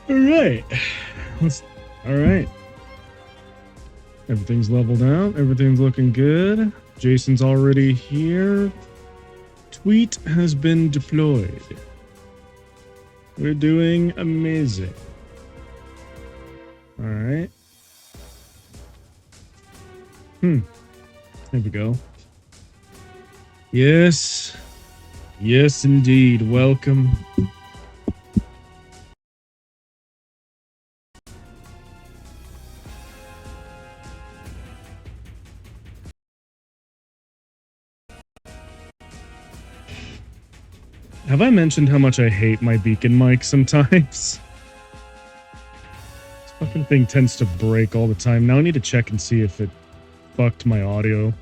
All right. All right. Everything's leveled out. Everything's looking good. Jason's already here. Tweet has been deployed. We're doing amazing. All right. There we go. Yes. Yes, indeed. Welcome. Have I mentioned how much I hate my beacon mic sometimes? This fucking thing tends to break all the time. Now I need to check and see if it fucked my audio.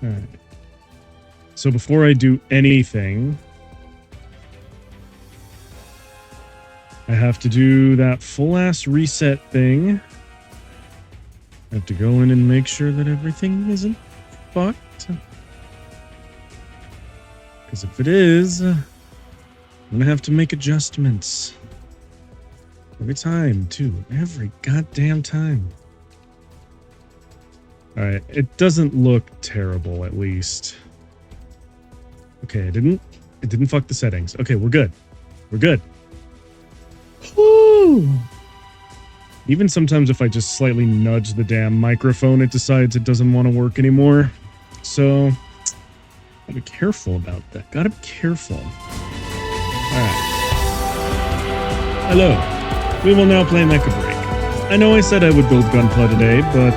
Alright. So before I do anything, I have to do that full-ass reset thing. I have to go in and make sure that everything isn't fucked. Because if it is, I'm gonna have to make adjustments. Every time, too. Every goddamn time. Alright, it doesn't look terrible, at least. Okay, it didn't fuck the settings. Okay, we're good. We're good. Woo! Even sometimes if I just slightly nudge the damn microphone, it decides it doesn't want to work anymore. So, gotta be careful about that. Gotta be careful. Alright. Hello. We will now play Mecha Break. I know I said I would build Gunpla today, but,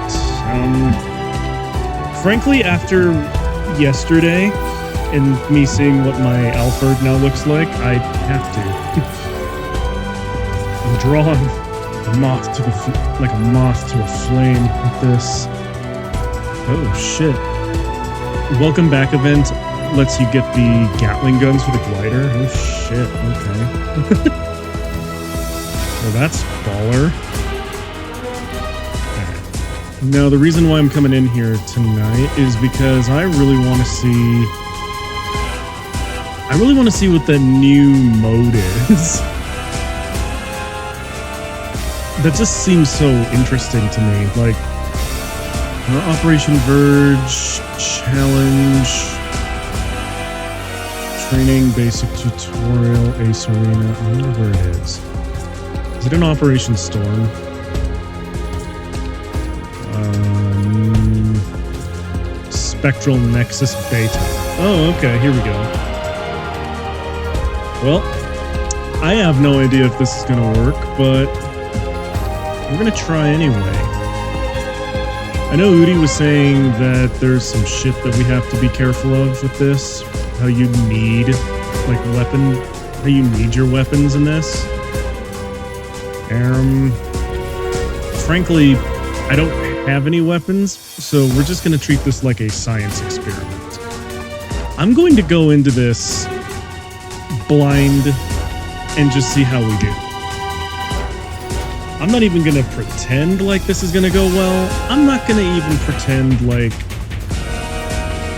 frankly, after yesterday, and me seeing what my Alfred now looks like, I have to. I'm drawn a moth to like a moth to a flame with this. Oh, shit. Welcome back event lets you get the Gatling guns for the glider. Oh shit, okay. Well, that's baller. Right. Now, the reason why I'm coming in here tonight is because I really want to see what the new mode is. That just seems so interesting to me. Like, Operation Verge, Challenge, Training, Basic Tutorial, Ace Arena. I wonder where it is. Is it an Operation Storm? Spectral Nexus Beta. Oh, okay, here we go. Well, I have no idea if this is gonna work, but we're gonna try anyway. I know Udi was saying that there's some shit that we have to be careful of with this. How you need, like, how you need your weapons in this. Frankly, I don't have any weapons, so we're just gonna treat this like a science experiment. I'm going to go into this blind and just see how we do. I'm not even gonna pretend like this is gonna go well. I'm not gonna even pretend like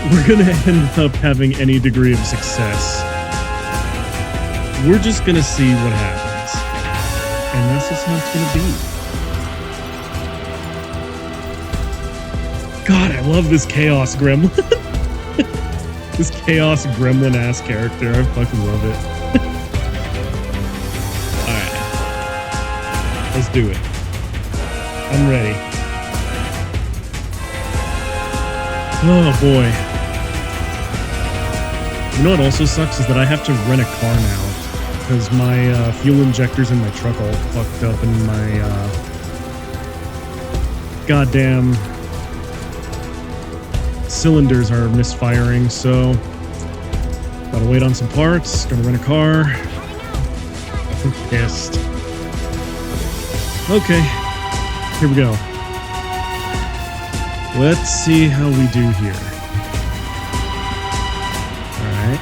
we're gonna end up having any degree of success. We're just gonna see what happens. And that's just how it's gonna be. God, I love this Chaos Gremlin. This Chaos Gremlin-ass character. I fucking love it. Let's do it. I'm ready. Oh boy. You know what also sucks is that I have to rent a car now because my fuel injectors in my truck all fucked up and my goddamn cylinders are misfiring, so gotta wait on some parts, gotta rent a car. I'm pissed. Okay, here we go. Let's see how we do here. Alright.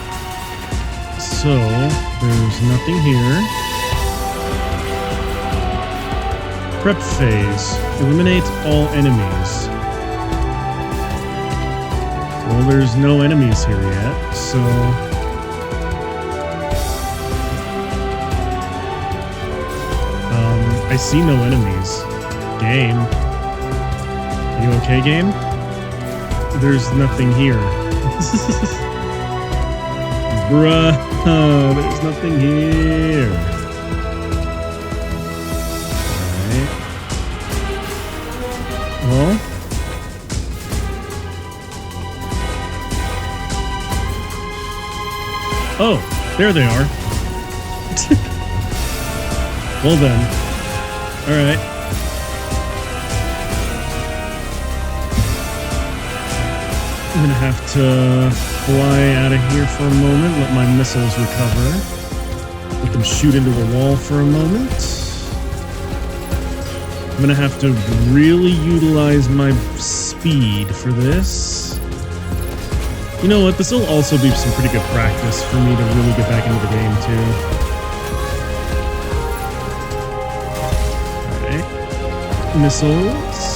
So, there's nothing here. Prep phase. Eliminate all enemies. Well, there's no enemies here yet, so I see no enemies. Game. Are you okay, game? There's nothing here. Bruh, there's nothing here. Alright. Well. Oh, there they are. Well then. Alright. I'm gonna have to fly out of here for a moment, let my missiles recover. Let them shoot into a wall for a moment. I'm gonna have to really utilize my speed for this. You know what, this will also be some pretty good practice for me to really get back into the game too. Alright. Missiles.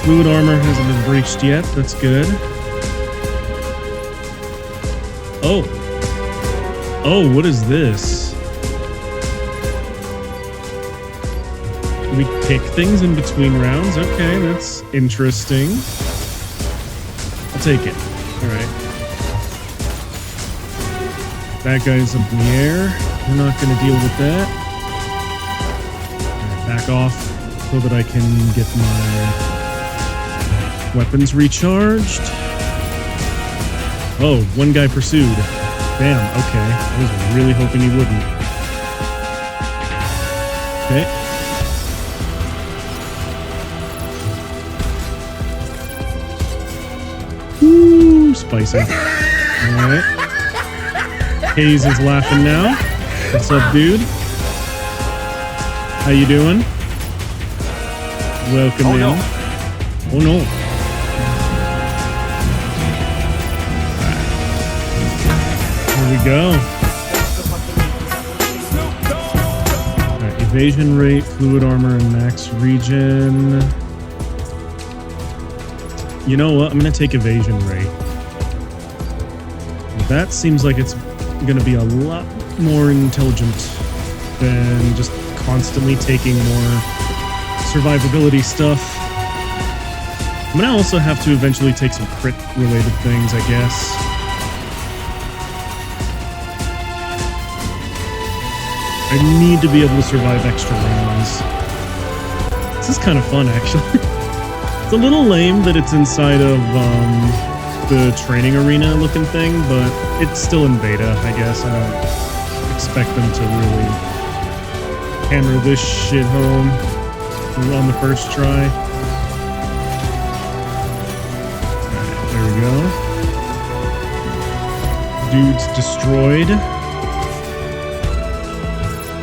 Fluid armor hasn't been breached yet. That's good. Oh. Oh, what is this? Do we kick things in between rounds? Okay, that's interesting. I'll take it. Alright. That guy's up in the air. We're not going to deal with that. Right, back off so that I can get my weapons recharged. Oh, one guy pursued. Damn, okay. I was really hoping he wouldn't. Okay. Woo, spicy. Alright. Hayes is laughing now. What's up, dude? How you doing? Welcome in. No. Oh no. Here we go. Alright, evasion rate, fluid armor, and max regen. You know what? I'm gonna take evasion rate. That seems like it's gonna be a lot more intelligent than just constantly taking more survivability stuff. I'm gonna also have to eventually take some crit related things, I guess. I need to be able to survive extra rounds. This is kind of fun, actually. It's a little lame that it's inside of the training arena looking thing, but it's still in beta, I guess. I don't expect them to really hammer this shit home on the first try. Alright, there we go. Dude's destroyed.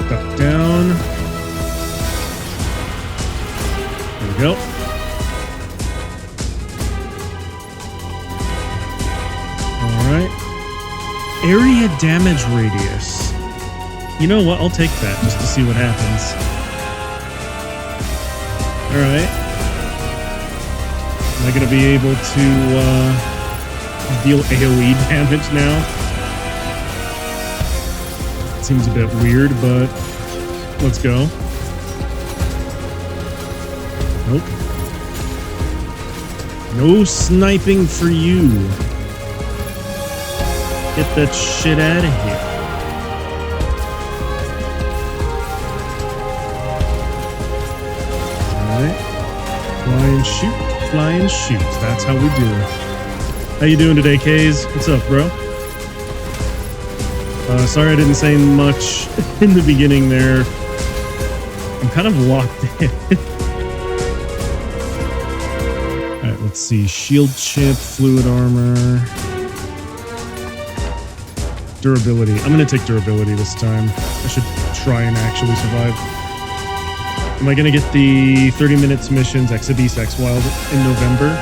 Duck down. There we go. Alright. Area damage radius. You know what? I'll take that just to see what happens. Alright. Am I going to be able to deal AoE damage now? Seems a bit weird, but let's go. Nope. No sniping for you. Get that shit out of here. Alright. Fly and shoot. Fly and shoot. That's how we do it. How you doing today, Kays? What's up, bro? Sorry I didn't say much in the beginning there. I'm kind of locked in. Alright, let's see. Shield chip, fluid armor. Durability. I'm going to take durability this time. I should try and actually survive. Am I going to get the 30 minutes missions Exhibice X Wild in November?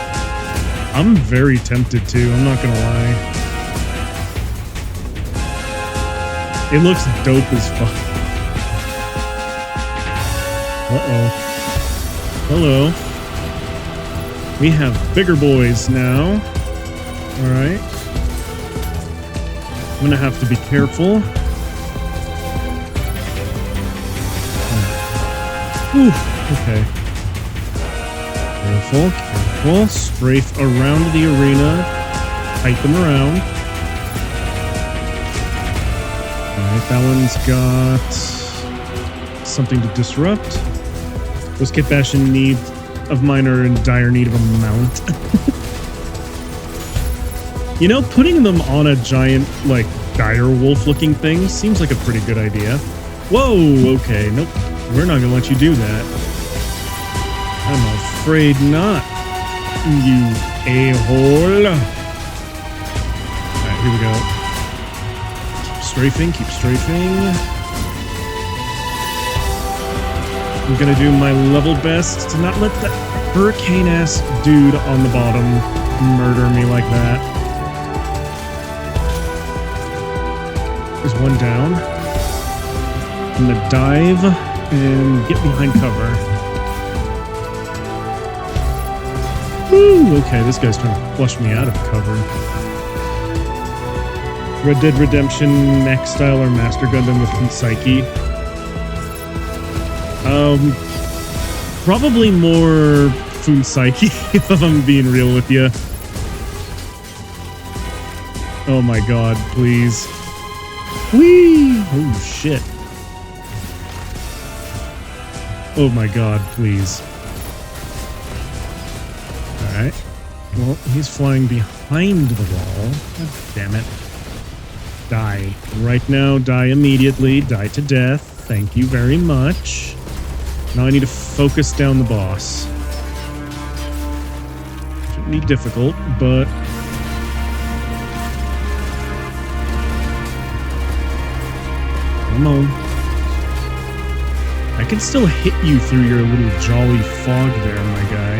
I'm very tempted to, I'm not going to lie. It looks dope as fuck. Uh-oh. Hello. We have bigger boys now. Alright. I'm gonna have to be careful. Whew, okay. Careful, careful. Strafe around the arena. Fight them around. Alright, that one's got something to disrupt. Those Kit Bash in need of mine are in dire need of a mount. You know, putting them on a giant, like, dire wolf-looking thing seems like a pretty good idea. Whoa, okay, nope. We're not gonna let you do that. I'm afraid not, you a-hole. Alright, here we go. Keep strafing, keep strafing. I'm gonna do my level best to not let that hurricane-ass dude on the bottom murder me like that. There's one down. I'm gonna dive and get behind cover. Woo! Okay, this guy's trying to flush me out of cover. Red Dead Redemption, Max Style, or Master Gundam with Psyche. Probably more Psyche, if I'm being real with you. Oh my god, please. Whee! Oh shit. Oh my god, please. Alright. Well, he's flying behind the wall. God damn it. Die. Right now, die immediately. Die to death. Thank you very much. Now I need to focus down the boss. Shouldn't be difficult, but... Come on. I can still hit you through your little jolly fog there, my guy.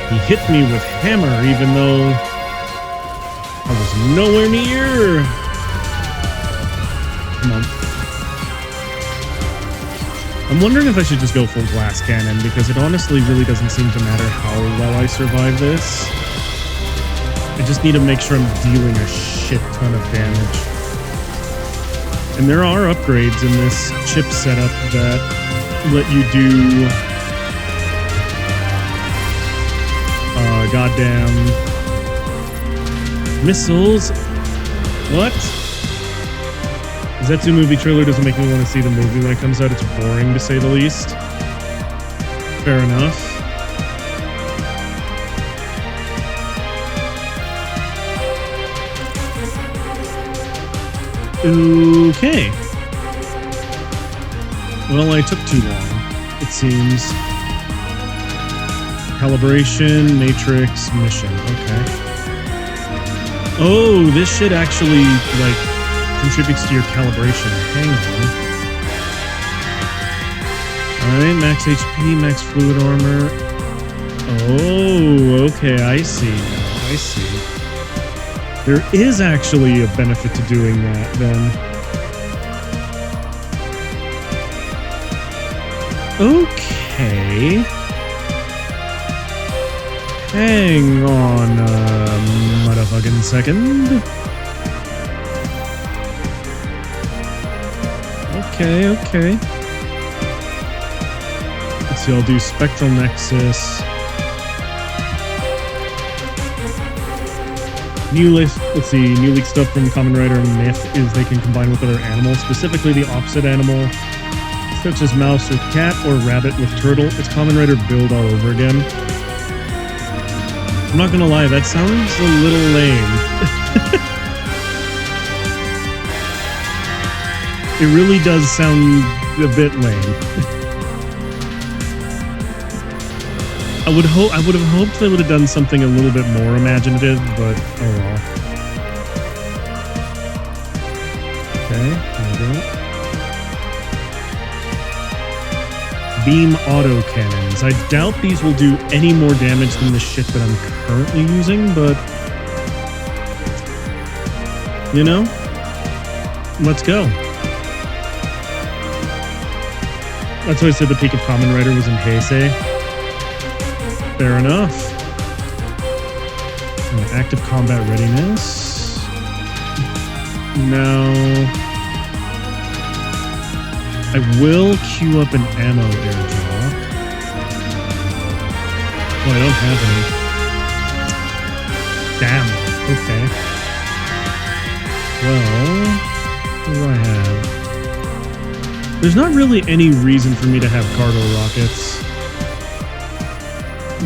He hit me with hammer, even though I was nowhere near. Come on. I'm wondering if I should just go full blast cannon, because it honestly really doesn't seem to matter how well I survive this. I just need to make sure I'm dealing a shit ton of damage. And there are upgrades in this chip setup that let you do goddamn missiles. What? Zetsu movie trailer doesn't make me want to see the movie when it comes out. It's boring, to say the least. Fair enough. Okay. Well, I took too long, it seems. Calibration, matrix, mission. Okay. Oh, this shit actually, like, contributes to your calibration. Hang on. Alright, max HP, max fluid armor. Oh, okay, I see now. I see. There is actually a benefit to doing that, then. Okay. Hang on a motherfucking second. Okay. Let's see, I'll do Spectral Nexus. New leak stuff from Kamen Rider Myth is they can combine with other animals, specifically the opposite animal, such as mouse or cat or rabbit with turtle. It's Kamen Rider Build all over again. I'm not gonna lie, that sounds a little lame. It really does sound a bit lame. I would have hoped they would have done something a little bit more imaginative, but oh well. Okay, there we go. Beam auto cannons. I doubt these will do any more damage than the shit that I'm currently using, but you know, let's go. That's why I said the peak of Kamen Rider was in Heisei. Fair enough. Active combat readiness. No. I will queue up an ammo airdrop. Oh, I don't have any. Damn. Okay. Well, what do I have? There's not really any reason for me to have cargo rockets.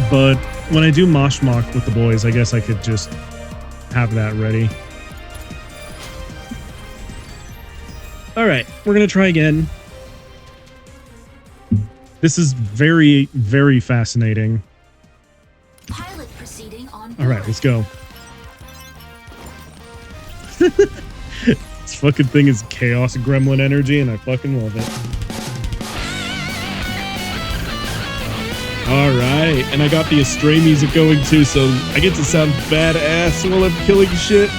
But when I do Mosh Mock with the boys, I guess I could just have that ready. Alright, we're gonna try again. This is very, very fascinating. Pilot proceeding on board. Alright, let's go. This fucking thing is chaos gremlin energy, and I fucking love it. Alright, and I got the Astray music going too, so I get to sound badass while I'm killing shit.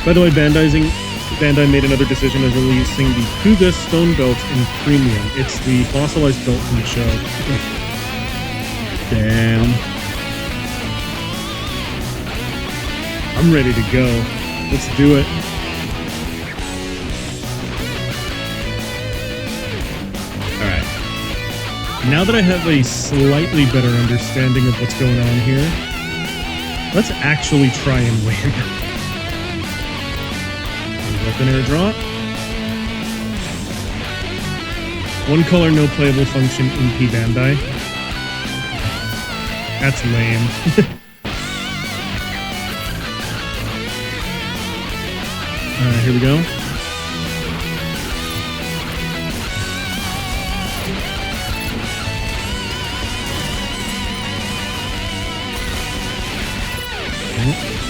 By the way, Bandai made another decision of releasing the Kuga Stone Belt in Premium. It's the fossilized belt from the show. Damn. I'm ready to go. Let's do it. Alright. Now that I have a slightly better understanding of what's going on here, let's actually try and win. Weapon airdrop. One color, no playable function, MP Bandai. That's lame. Here we go.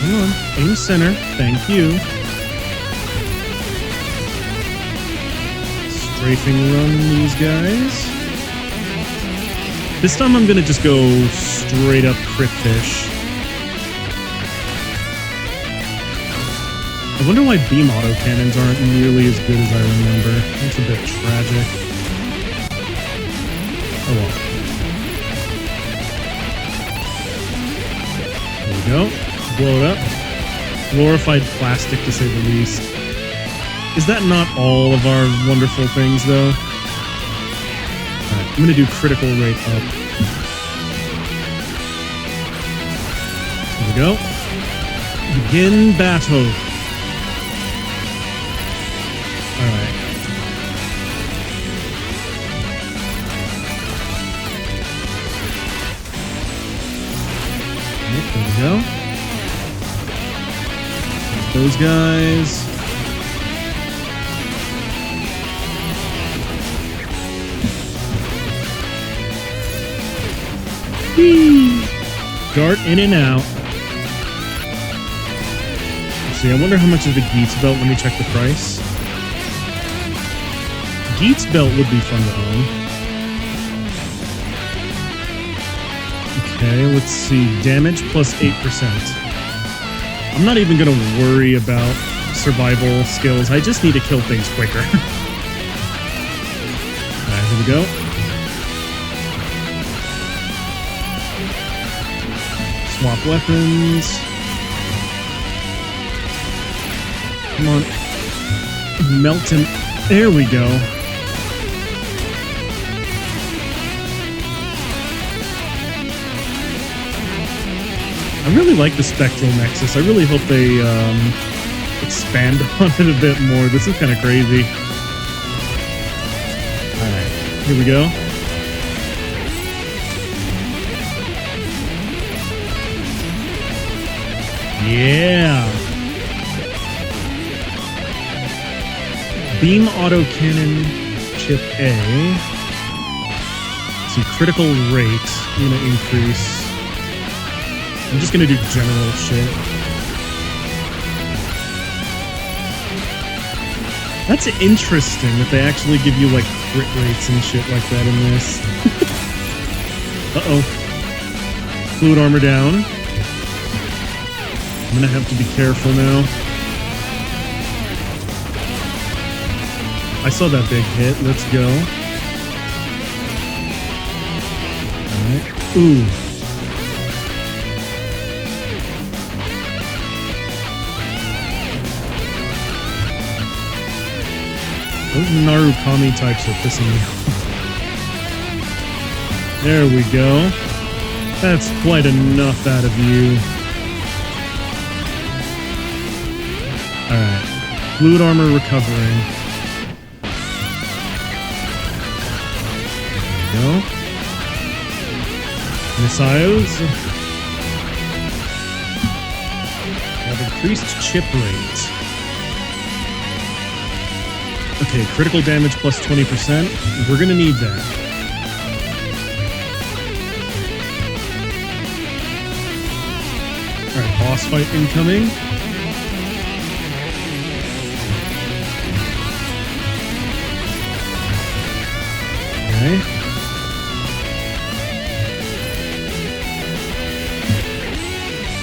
Come on, aim center. Thank you. Strafing run these guys. This time I'm gonna just go straight up crit fish. I wonder why beam autocannons aren't nearly as good as I remember. That's a bit tragic. Oh well. There we go. Blow it up. Glorified plastic, to say the least. Is that not all of our wonderful things, though? Alright, I'm gonna do critical rate up. There we go. Begin battle. Alright. There we go. Those guys. Dart in and out. Let's see, I wonder how much is the Geats belt. Let me check the price. Geats belt would be fun to own. Okay, let's see. Damage plus 8%. I'm not even going to worry about survival skills. I just need to kill things quicker. Alright, here we go. Swap weapons. Come on. Melt him. There we go. I really like the Spectral Nexus. I really hope they expand on it a bit more. This is kind of crazy. Alright, here we go. Yeah. Beam autocannon chip A. Let's see, critical rate. I'm gonna increase. I'm just gonna do general shit. That's interesting that they actually give you like crit rates and shit like that in this. Uh-oh. Fluid armor down. I'm gonna have to be careful now. I saw that big hit. Let's go. Alright. Ooh. Those Narukami types are pissing me off. There we go. That's quite enough out of you. Alright. Fluid armor recovering. There we go. Missiles. Have increased chip rate. Okay, critical damage plus 20%. We're gonna need that. Alright, boss fight incoming. Okay.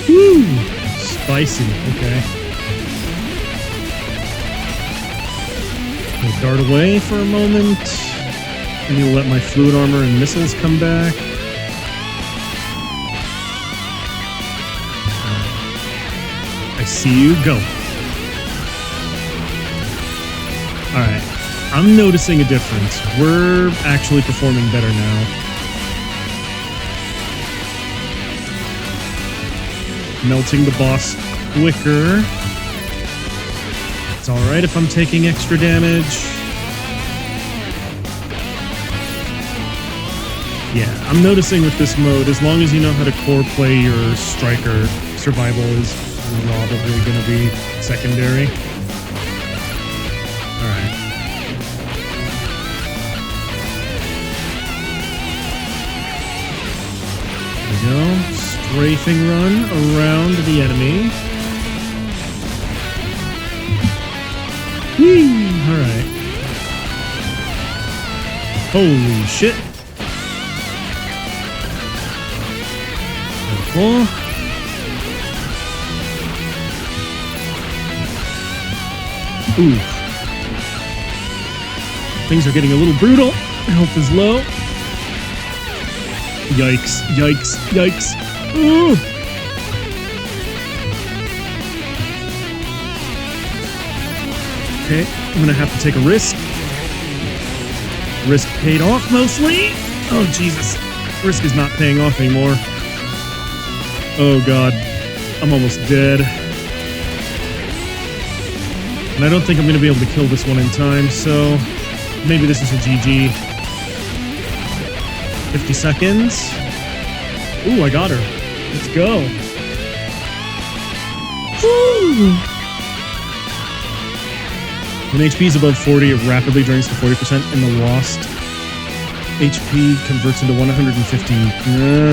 Woo! Spicy, okay. I'll dart away for a moment. And you'll let my fluid armor and missiles come back. I see you. Go. Alright. I'm noticing a difference. We're actually performing better now. Melting the boss quicker. It's alright if I'm taking extra damage. Yeah, I'm noticing with this mode, as long as you know how to core play your striker, survival is probably going to be secondary. Alright. There we go. Strafing run around the enemy. Whee! Alright. Holy shit. Careful. Ooh. Things are getting a little brutal. Health is low. Yikes, yikes, yikes. Ooh. Okay, I'm gonna have to take a risk. Risk paid off mostly. Oh, Jesus. Risk is not paying off anymore. Oh, God. I'm almost dead. And I don't think I'm going to be able to kill this one in time, so maybe this is a GG. 50 seconds. Ooh, I got her. Let's go. Woo! When HP is above 40, it rapidly drains to 40%, and the lost HP converts into 150.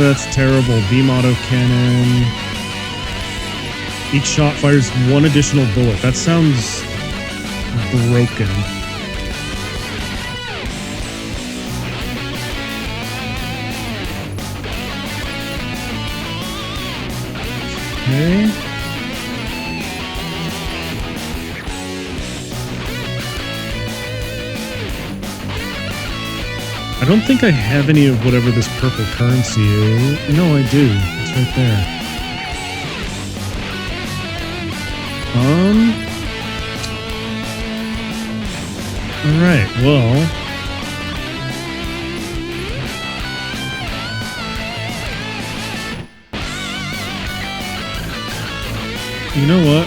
That's terrible. Beam auto cannon. Each shot fires one additional bullet. That sounds broken. Okay. I don't think I have any of whatever this purple currency is. No, I do. It's right there. Alright, well. You know what?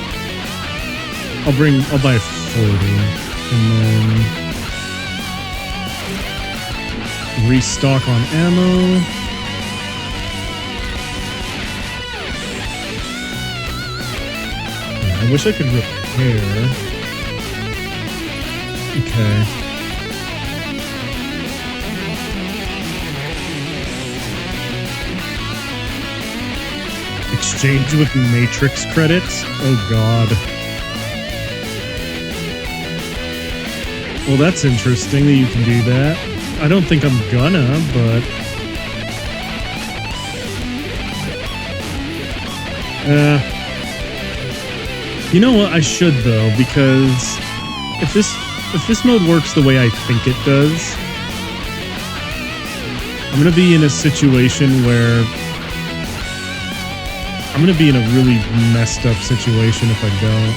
I'll buy 40 and then restock on ammo. I wish I could repair. Okay. Exchange with Matrix credits? Oh god. Well, that's interesting that you can do that. I don't think I'm gonna, but... you know what? I should, though, because if this mode works the way I think it does, I'm gonna be in a situation where I'm gonna be in a really messed up situation if I don't.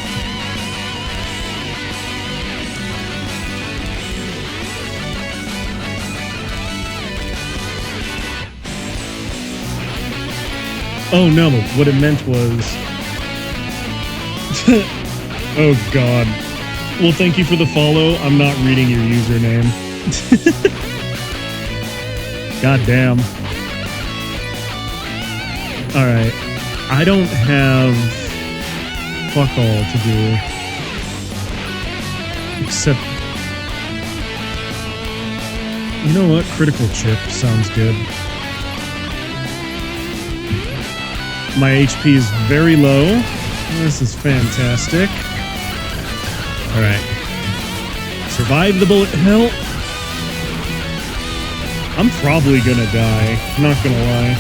Oh no, what it meant was... oh god. Well, thank you for the follow. I'm not reading your username. God damn. Alright. I don't have fuck all to do. Except... You know what? Critical chip sounds good. My HP is very low. This is fantastic. Alright. Survive the bullet hell. I'm probably gonna die. Not gonna lie.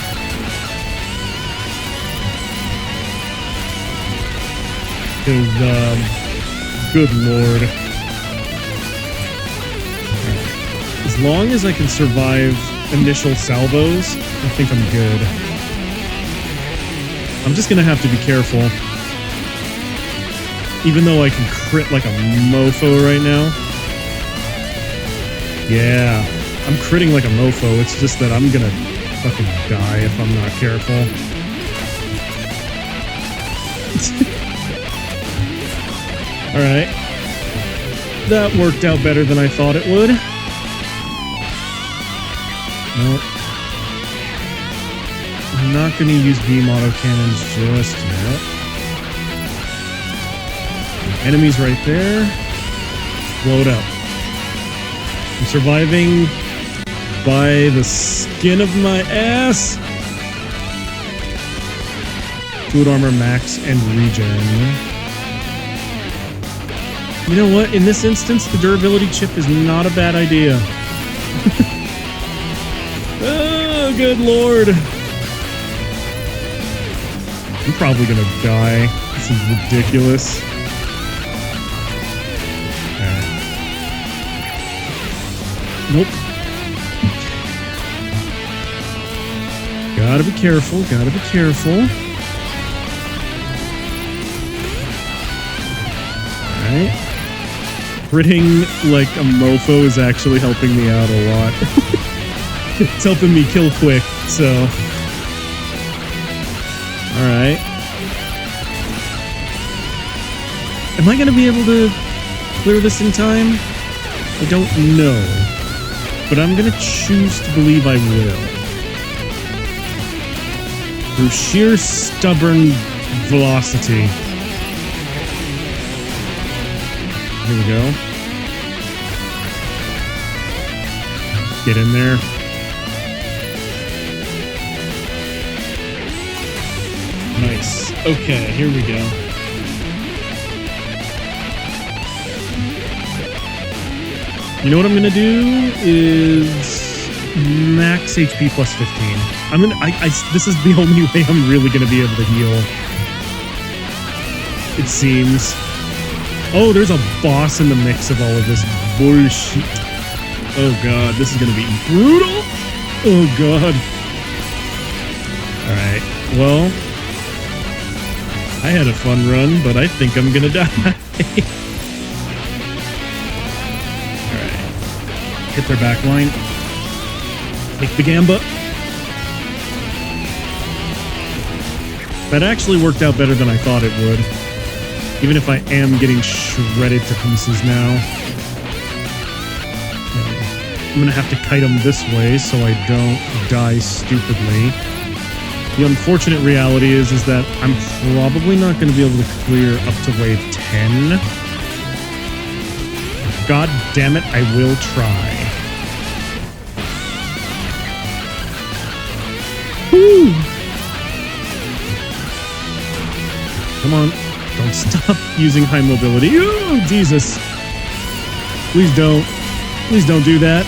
Because, good lord. As long as I can survive initial salvos, I think I'm good. I'm just gonna have to be careful. Even though I can crit like a mofo right now. Yeah, I'm critting like a mofo. It's just that I'm gonna fucking die if I'm not careful. Alright. That worked out better than I thought it would. Nope. I'm not going to use beam autocannons just yet. Enemies right there. Blow it up. I'm surviving by the skin of my ass. Food armor max and regen. You know what? In this instance, the durability chip is not a bad idea. Oh, good lord. I'm probably gonna die. This is ridiculous. Alright. Nope. Gotta be careful, gotta be careful. Alright. Critting like a mofo is actually helping me out a lot. It's helping me kill quick, so... Alright. Am I gonna be able to clear this in time? I don't know. But I'm gonna choose to believe I will. Through sheer stubborn velocity. Here we go. Get in there. Nice. Okay, here we go. You know what I'm gonna do is max HP plus 15. I'm gonna. this is the only way I'm really gonna be able to heal. It seems. Oh, there's a boss in the mix of all of this bullshit. Oh god, this is gonna be brutal. Oh god. All right. Well. I had a fun run, but I think I'm gonna die. Alright. Hit their back line. Take the gamba. That actually worked out better than I thought it would. Even if I am getting shredded to pieces now. I'm gonna have to kite them this way so I don't die stupidly. The unfortunate reality is that I'm probably not going to be able to clear up to wave 10. God damn it, I will try. Woo! Come on, don't stop using high mobility. Oh, Jesus. Please don't. Please don't do that.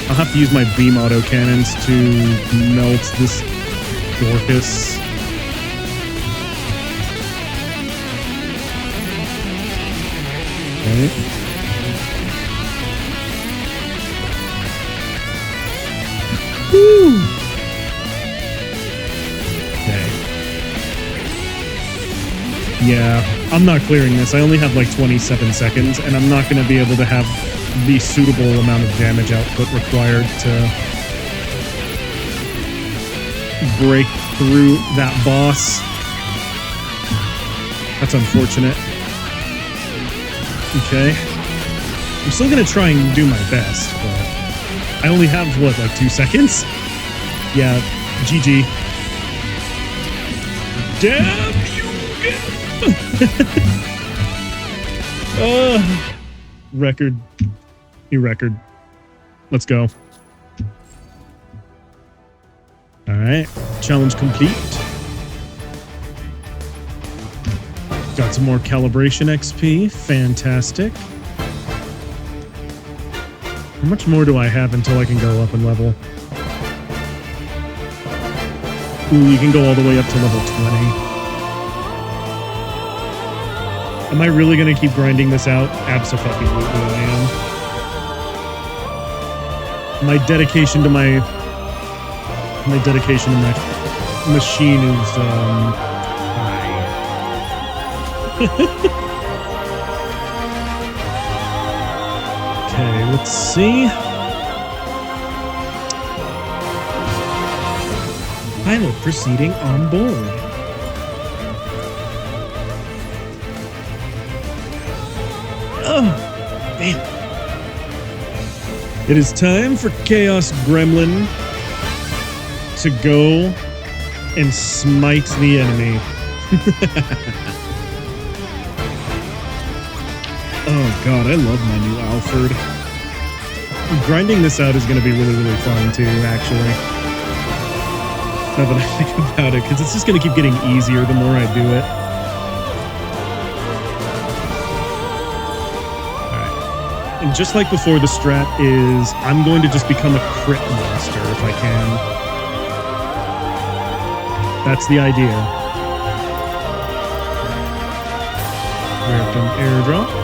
I'll have to use my beam autocannons to melt this Dorcas. Okay. Woo! Okay. Yeah, I'm not clearing this. I only have like 27 seconds, and I'm not going to be able to have the suitable amount of damage output required to break through that boss. That's unfortunate. Okay. I'm still gonna try and do my best, but I only have, what, like 2 seconds? Yeah, GG. Damn you! Record. New record. Let's go. Alright, challenge complete. Got some more calibration XP. Fantastic. How much more do I have until I can go up and level? Ooh, you can go all the way up to level 20. Am I really going to keep grinding this out? Abso-fucking-lutely I am. My dedication to my machine is high. Okay, let's see. Pilot proceeding on board. Oh, damn. It is time for Chaos Gremlin to go and smite the enemy. Oh god, I love my new Alfred. Grinding this out is going to be really, really fun too, actually. Now that I think about it, because it's just going to keep getting easier the more I do it. Alright. And just like before, the strat is I'm going to just become a crit monster if I can. That's the idea. We're done airdrop.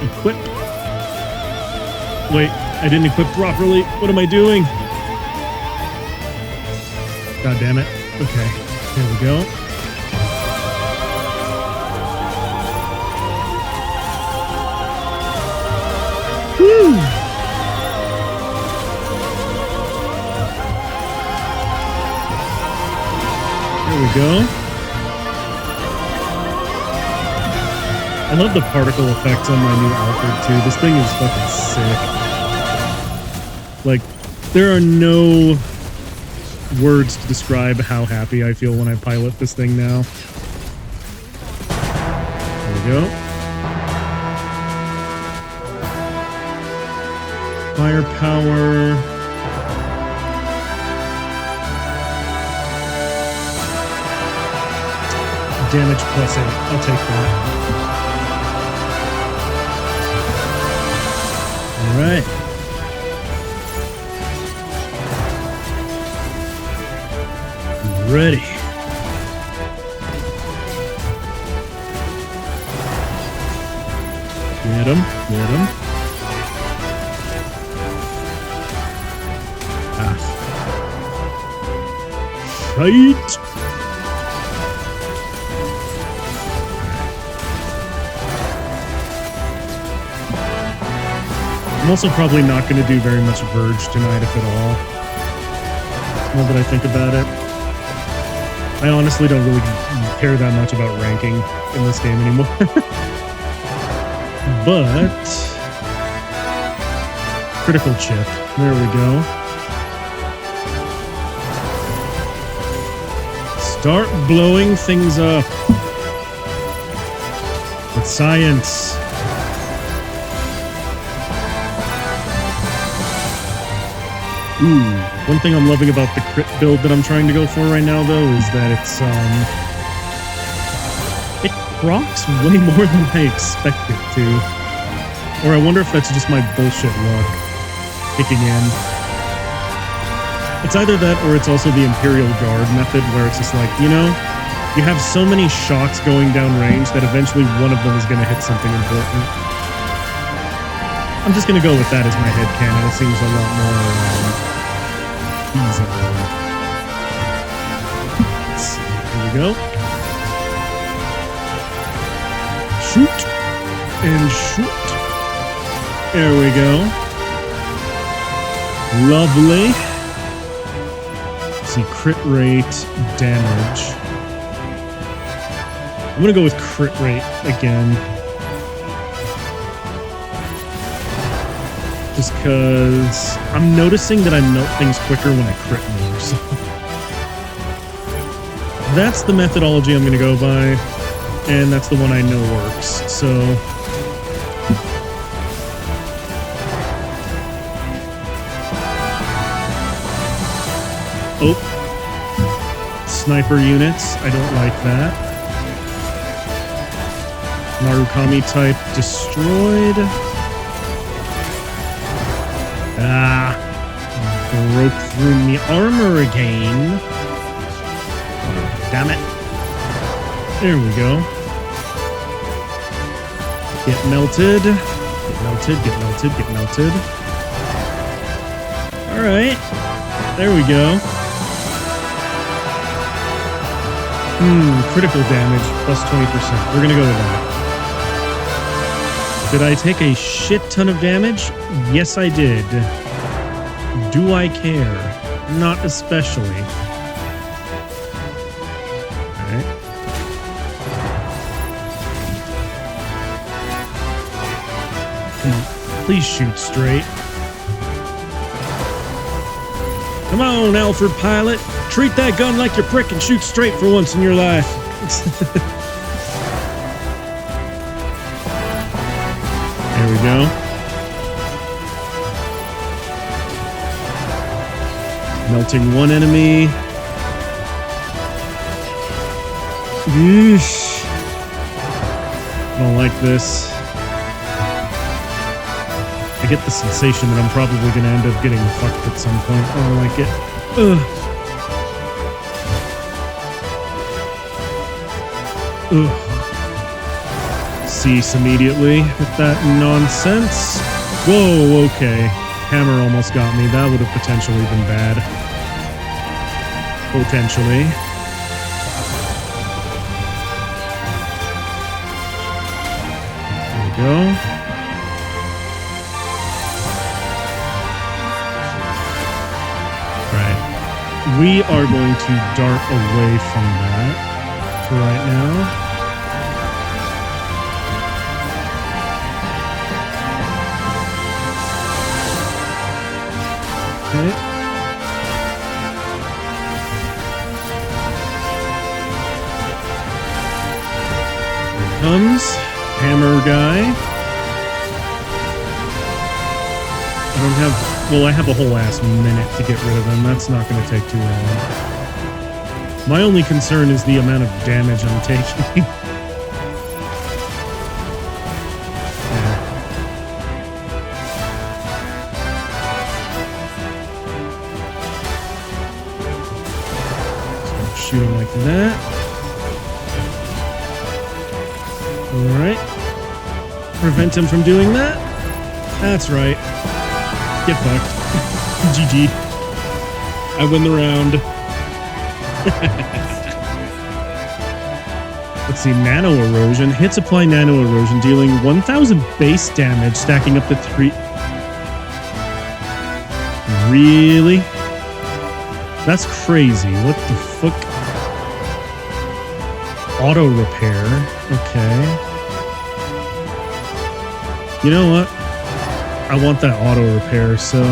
Equip. Wait, I didn't equip properly. What am I doing? God damn it. Okay, here we go. Woo! There we go. I love the particle effects on my new Alfred too. This thing is fucking sick. Like, there are no words to describe how happy I feel when I pilot this thing now. There we go. Firepower. Damage plus 8. I'll take that. Alright. Ready. Get him. Get him. Ah. Fight. I'm also probably not going to do very much Verge tonight, if at all. Now that I think about it. I honestly don't really care that much about ranking in this game anymore. But... Critical chip. There we go. Start blowing things up. With science. Ooh, one thing I'm loving about the crit build that I'm trying to go for right now, though, is that it's, it procs way more than I expect it to. Or I wonder if that's just my bullshit luck kicking in. It's either that or it's also the Imperial Guard method, where it's just like, you know, you have so many shots going down range that eventually one of them is going to hit something important. I'm just going to go with that as my headcanon. It seems a lot more feasible. Let's see. Here we go. Shoot. And shoot. There we go. Lovely. Let's see, crit rate, damage. I'm gonna go with crit rate again. Just because I'm noticing that I melt things quicker when I crit more. So that's the methodology I'm gonna go by, and that's the one I know works. So oh, sniper units. I don't like that. Narukami type destroyed. Ah, broke through me armor again. Damn it. There we go. Get melted. Get melted, get melted, get melted. Alright. There we go. Critical damage plus 20%. We're gonna go with that. Did I take a shit ton of damage? Yes, I did. Do I care? Not especially. Alright. Come on. Please shoot straight. Come on, Alfred Pilot. Treat that gun like your prick and shoot straight for once in your life. There we go. Melting one enemy. Yeesh. I don't like this. I get the sensation that I'm probably going to end up getting fucked at some point. I don't like it. Ugh. Ugh. Cease immediately with that nonsense. Whoa, okay. Hammer almost got me. That would have potentially been bad. Potentially. There we go. Right. We are going to dart away from that for right now. Okay. Here comes hammer guy. I don't have, well, I have a whole ass minute to get rid of him. That's not going to take too long. My only concern is the amount of damage I'm taking. Shoot him like that. Alright. Prevent him from doing that. That's right. Get fucked. GG. I win the round. Let's see. Nano erosion. Hits apply nano erosion, dealing 1,000 base damage, stacking up to 3. Really? That's crazy. What the fuck? Auto repair. Okay. You know what? I want that auto repair, so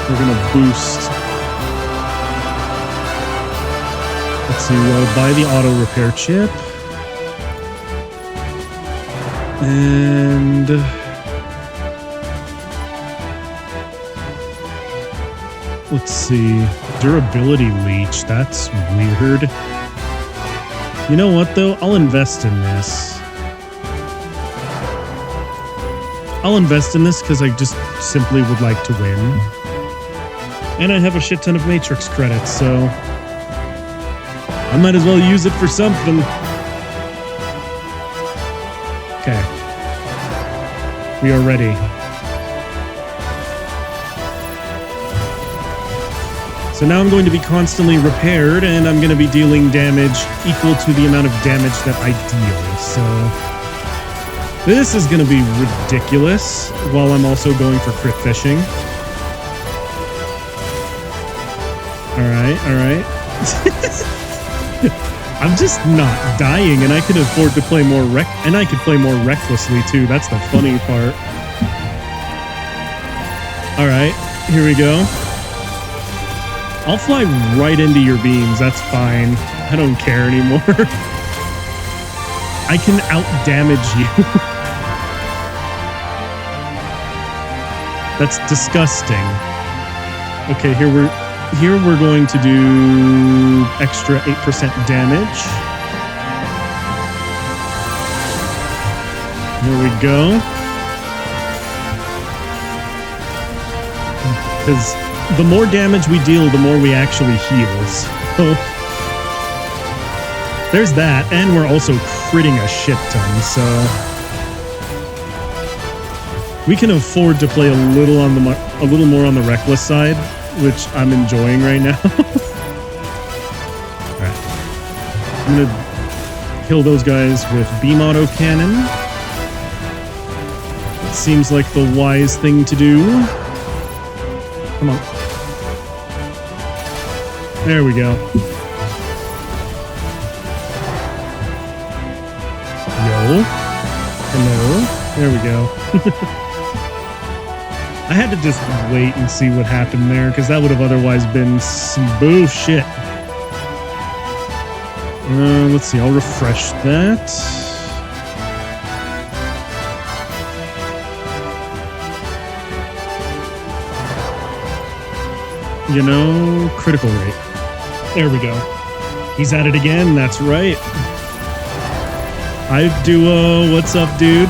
we're gonna boost. Let's see, we'll buy the auto repair chip. And let's see. Durability leech. That's weird. You know what, though? I'll invest in this. I'll invest in this because I just simply would like to win. And I have a shit ton of Matrix credits, so I might as well use it for something. Okay. We are ready. So now I'm going to be constantly repaired, and I'm going to be dealing damage equal to the amount of damage that I deal. So this is going to be ridiculous, while I'm also going for crit fishing. Alright, alright. I'm just not dying, and I can afford to play more and I could play more recklessly too. That's the funny part. Alright, here we go. I'll fly right into your beams, that's fine. I don't care anymore. I can out-damage you. That's disgusting. Okay, here we're going to do extra 8% damage. Here we go. Because the more damage we deal, the more we actually heal. So there's that, and we're also critting a shit ton, so we can afford to play a little more on the reckless side, which I'm enjoying right now. Alright. I'm gonna kill those guys with beam autocannon. It seems like the wise thing to do. Come on. There we go. Yo. Hello. There we go. I had to just wait and see what happened there, because that would have otherwise been some bullshit. Let's see, I'll refresh that. You know, critical rate. There we go. He's at it again, that's right. Hive Duo, what's up, dude?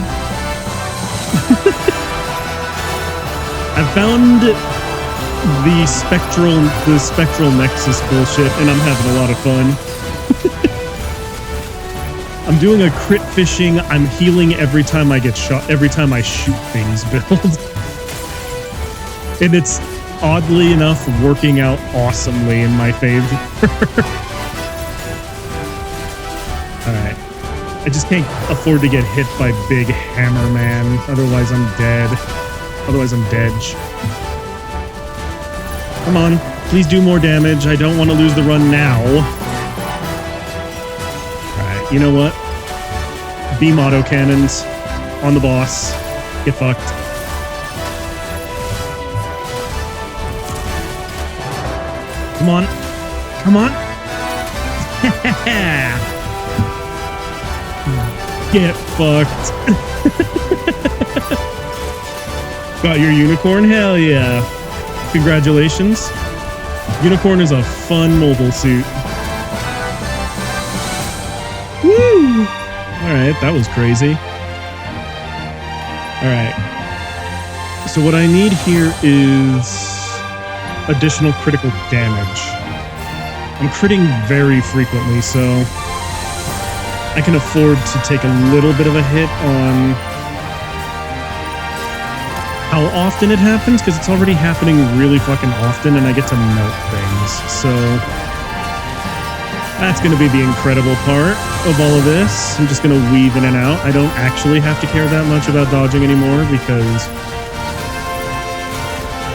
I found the spectral nexus bullshit, and I'm having a lot of fun. I'm doing a crit fishing. I'm healing every time I get shot, every time I shoot things build. And it's oddly enough working out awesomely in my favor. Alright. I just can't afford to get hit by Big Hammer Man, otherwise I'm dead. Otherwise, I'm dead. Come on. Please do more damage. I don't want to lose the run now. Alright, you know what? Beam autocannons on the boss. Get fucked. Come on. Come on. Get fucked. Got your unicorn? Hell yeah. Congratulations. Unicorn is a fun mobile suit. Woo! Alright, that was crazy. Alright. So what I need here is additional critical damage. I'm critting very frequently, so I can afford to take a little bit of a hit on how often it happens, because it's already happening really fucking often, and I get to melt things. So that's going to be the incredible part of all of this. I'm just going to weave in and out. I don't actually have to care that much about dodging anymore, because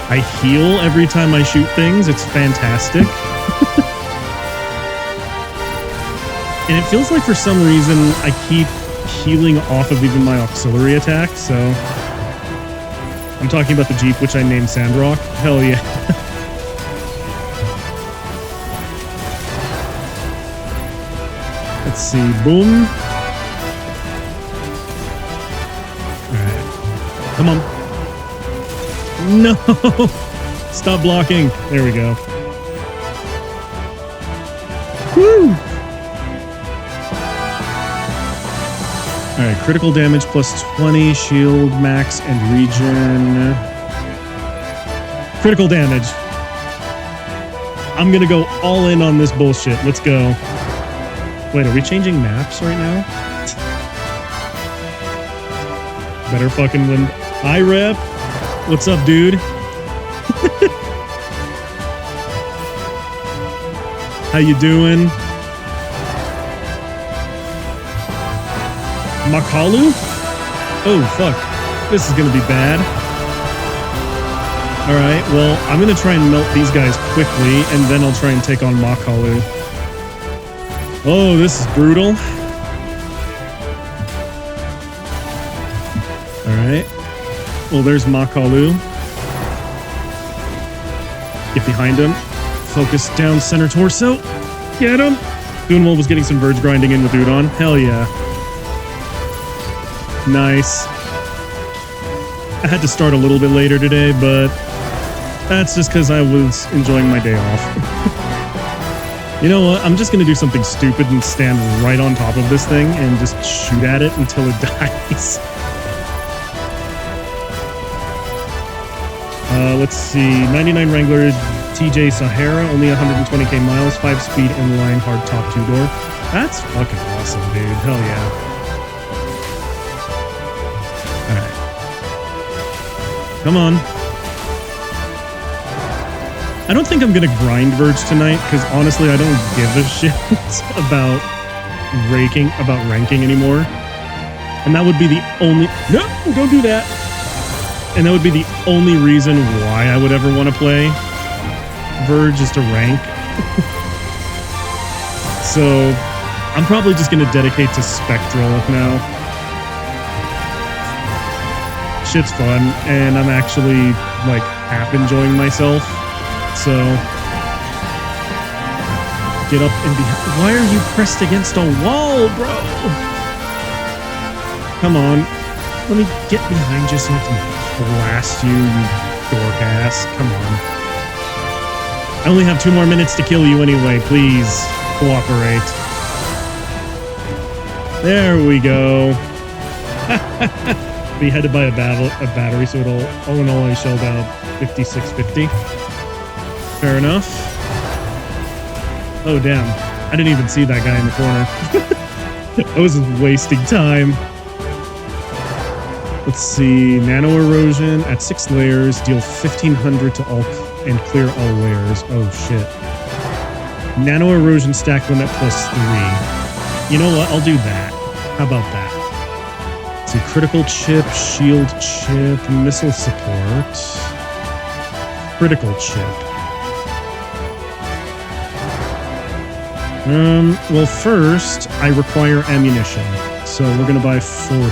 I heal every time I shoot things. It's fantastic. And it feels like for some reason I keep healing off of even my auxiliary attack, so I'm talking about the Jeep, which I named Sandrock. Hell yeah. Let's see. Boom. Alright. Come on. No! Stop blocking. There we go. Woo! Alright, critical damage plus 20, shield, max, and regen. Critical damage. I'm gonna go all in on this bullshit. Let's go. Wait, are we changing maps right now? Better fucking win. Hi, Rep. What's up, dude? How you doing? Makalu? Oh, fuck. This is gonna be bad. Alright, well, I'm gonna try and melt these guys quickly, and then I'll try and take on Makalu. Oh, this is brutal. Alright. Well, there's Makalu. Get behind him. Focus down center torso. Get him! Goonwolf was getting some Verge grinding in with Udon. Hell yeah. Nice. I had to start a little bit later today, but that's just because I was enjoying my day off. You know what? I'm just going to do something stupid and stand right on top of this thing and just shoot at it until it dies. Let's see. 99 Wrangler TJ Sahara, only 120k miles, 5-speed inline hard top 2-door. That's fucking awesome, dude. Hell yeah. Alright. Come on. I don't think I'm gonna grind Verge tonight, because honestly, I don't give a shit about ranking anymore. And that would be the only... No! Don't do that! And that would be the only reason why I would ever want to play Verge, is to rank. So, I'm probably just gonna dedicate to Spectral now. Shit's fun, and I'm actually, like, half enjoying myself. So, get up and be... Why are you pressed against a wall, bro? Come on. Let me get behind you so I can blast you, you dork ass. Come on. I only have 2 more minutes to kill you anyway. Please, cooperate. There we go. Beheaded by a battery, so it'll... All in all, I shelled out 5650. Fair enough. Oh, damn. I didn't even see that guy in the corner. I was just wasting time. Let's see. Nano Erosion at 6 layers. Deal 1500 to all and clear all layers. Oh, shit. Nano Erosion stack limit +3. You know what? I'll do that. How about that? Let's see. Critical chip, shield chip, missile support. Critical chip. Well, first, I require ammunition. So we're gonna buy 40.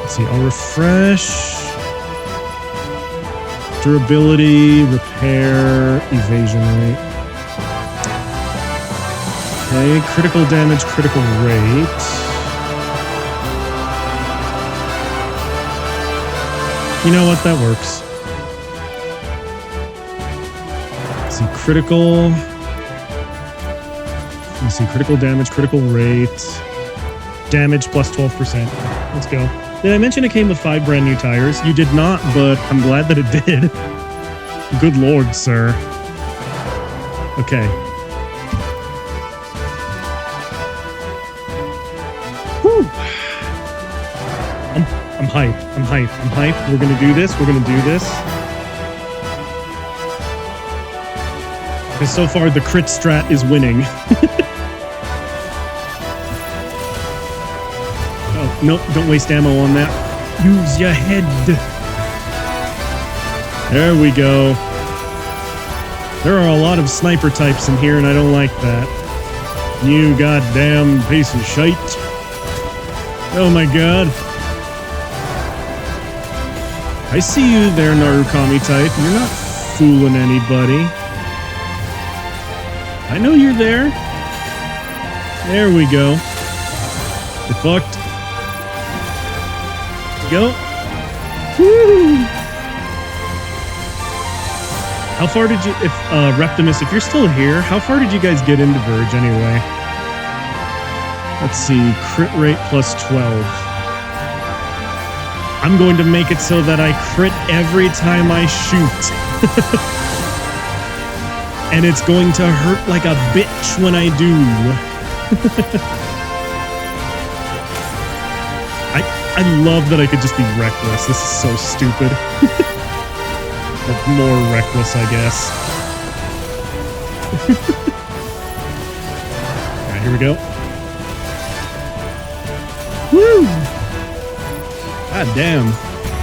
Let's see, I'll refresh. Durability, repair, evasion rate. Okay, critical damage, critical rate. You know what, that works. Critical. Let's see, critical damage, critical rate, damage plus 12%. Let's go. Did I mention it came with 5 brand new tires? You did not, but I'm glad that it did. Good lord, sir. Okay. Whew. I'm hyped. I'm hyped. I'm hyped. We're gonna do this. We're gonna do this. Because so far, the crit strat is winning. Oh, no, don't waste ammo on that. Use your head. There we go. There are a lot of sniper types in here, and I don't like that. You goddamn piece of shite. Oh my god. I see you there, Narukami type. You're not fooling anybody. I know you're there. There we go. Get fucked. Go. Woo! How far did you, if Reptimus, if you're still here, how far did you guys get into Verge anyway? Let's see, crit rate plus 12. I'm going to make it so that I crit every time I shoot. And it's going to hurt like a bitch when I do. I love that I could just be reckless. This is so stupid. But more reckless, I guess. Alright, here we go. Woo! God damn.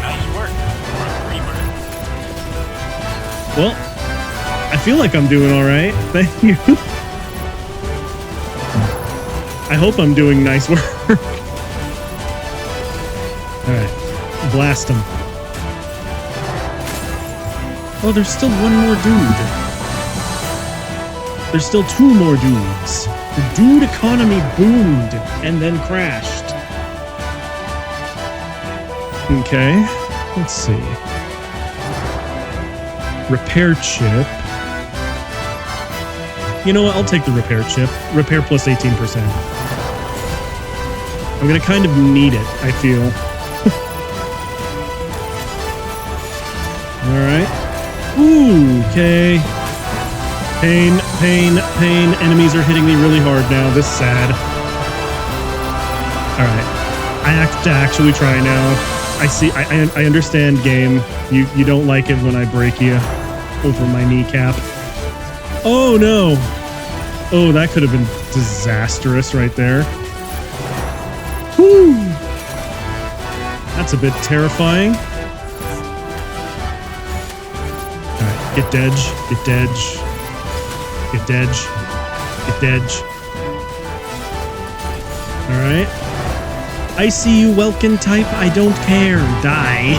Nice work. Well, I feel like I'm doing alright. Thank you. I hope I'm doing nice work. Alright. Blast him. Oh, there's still one more dude. There's still two more dudes. The dude economy boomed and then crashed. Okay, let's see. Repair chip. You know what? I'll take the repair chip. Repair plus 18%. I'm gonna kind of need it, I feel. Alright. Ooh, okay. Pain, pain, pain. Enemies are hitting me really hard now. This is sad. Alright. I have to actually try now. I see. I understand, game. You don't like it when I break you over my kneecap. Oh no! Oh, that could have been disastrous right there. Whew! That's a bit terrifying. Alright, get Dedge, get Dedge, get Dedge, get Dedge. Alright. I see you, Welkin type. I don't care. Die.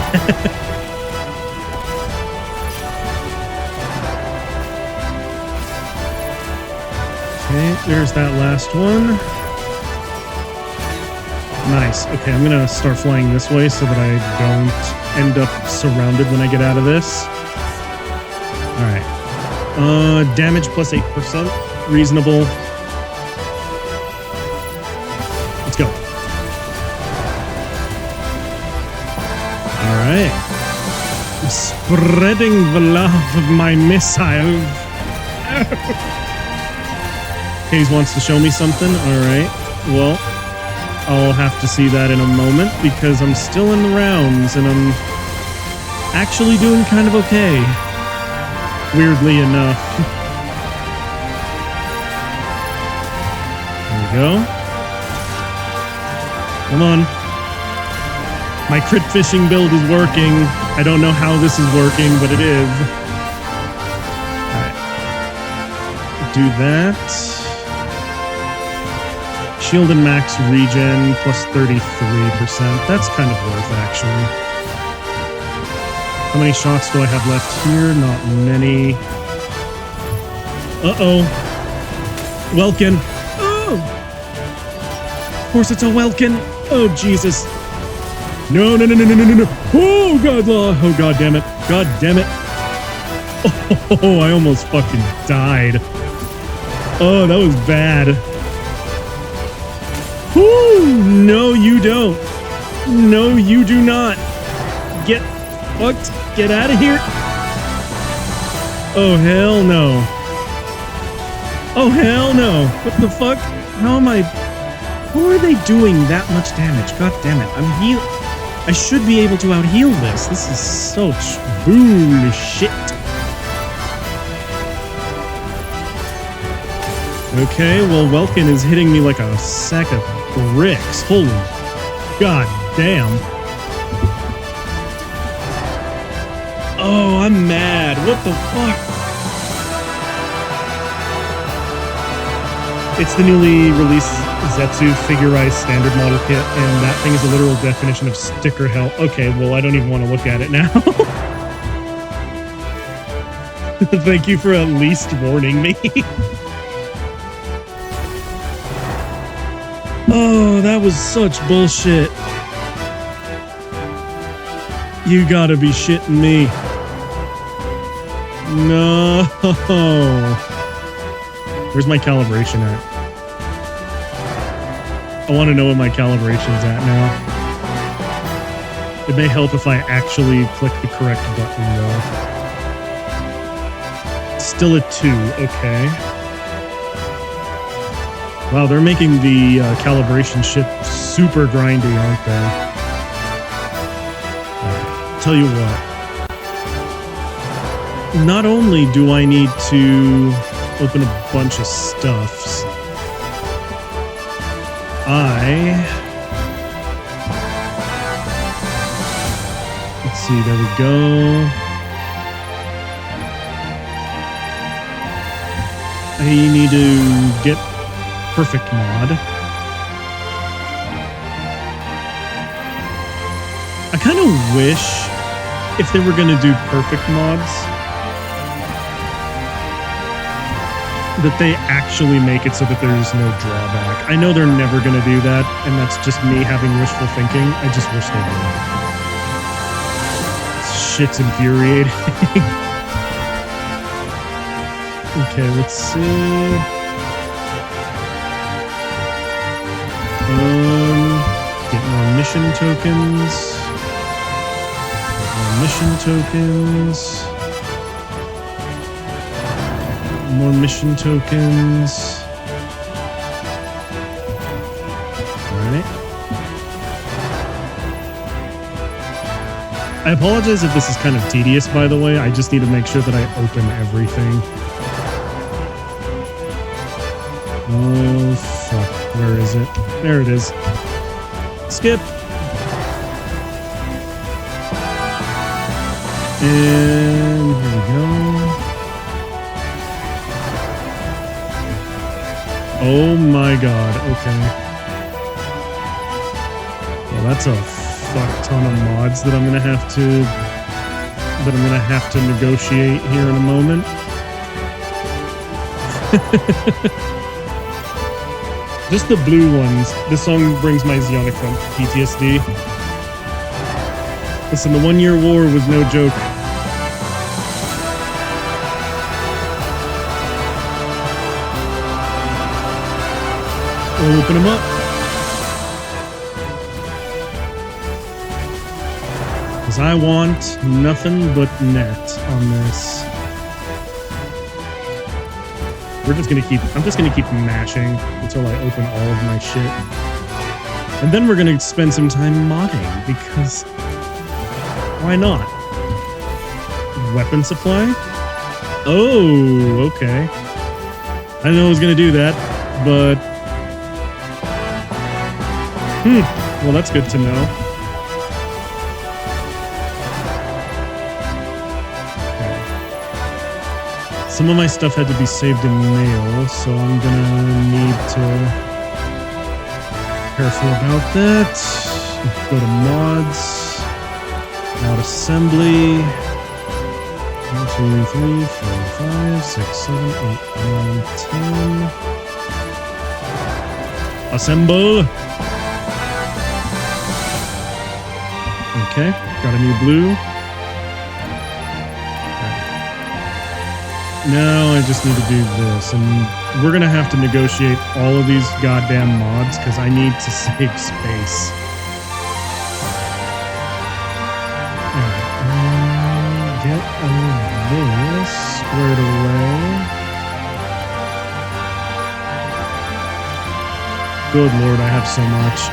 Okay, there's that last one. Nice. Okay, I'm gonna start flying this way so that I don't end up surrounded when I get out of this. Alright. Damage plus 8%. Reasonable. Let's go. Alright. Spreading the love of my missile. Hayes wants to show me something. Alright. Well, I'll have to see that in a moment because I'm still in the rounds and I'm actually doing kind of okay. Weirdly enough. There we go. Come on. My crit fishing build is working. I don't know how this is working, but it is. Alright. Do that. Shield and max regen plus 33%. That's kind of worth, actually. How many shots do I have left here? Not many. Uh-oh. Welkin. Oh! Of course it's a Welkin. Oh, Jesus. No, no, no, no, no, no, no. Oh, God. Oh, God damn it. God damn it. Oh, I almost fucking died. Oh, that was bad. Whoo! No, you don't. No, you do not. Get fucked. Get out of here. Oh, hell no. Oh, hell no. What the fuck? How am I... How are they doing that much damage? God damn it. I should be able to out-heal this. This is such bullshit. Okay, well, Welkin is hitting me like a sack of bricks. Holy god damn. Oh, I'm mad. What the fuck? It's the newly released Zetsu Figure-Rise Standard Model Kit, and that thing is a literal definition of sticker hell. Okay, well, I don't even want to look at it now. Thank you for at least warning me. Oh, that was such bullshit. You gotta be shitting me. No. Where's my calibration at? I want to know what my calibration's at now. It may help if I actually click the correct button, though. Still at 2, okay. Wow, they're making the calibration shit super grindy, aren't they? Right. Tell you what. not only do I need to open a bunch of stuffs, let's see, there we go. I need to get Perfect Mod. I kind of wish if they were going to do perfect mods that they actually make it so that there's no drawback. I know they're never going to do that, and that's just me having wishful thinking. I just wish they would. Shit's infuriating. Okay, let's see. Get more mission tokens. More mission tokens. Alright. I apologize if this is kind of tedious, by the way. I just need to make sure that I open everything. Oh, fuck. Where is it? There it is. Skip. And here we go. Oh my god, okay. Well, that's a fuck ton of mods that I'm gonna have to negotiate here in a moment. Just the blue ones. This song brings my Xeonic Front PTSD. Listen, the 1 Year War was no joke. Open them up. Because I want nothing but net on this. I'm just gonna keep mashing until I open all of my shit. And then we're gonna spend some time modding, because why not? Weapon supply? Oh, okay. I didn't know I was gonna do that, but well, that's good to know. Some of my stuff had to be saved in mail, so I'm gonna need to be careful about that. Go to mods, mod assembly. 1, 2, 3, 4, 5, 6, 7, 8, 9, 10. Assemble. Okay, got a new blue. Now I just need to do this, and we're gonna have to negotiate all of these goddamn mods because I need to save space. Alright, get all of this squared away. Good lord, I have so much.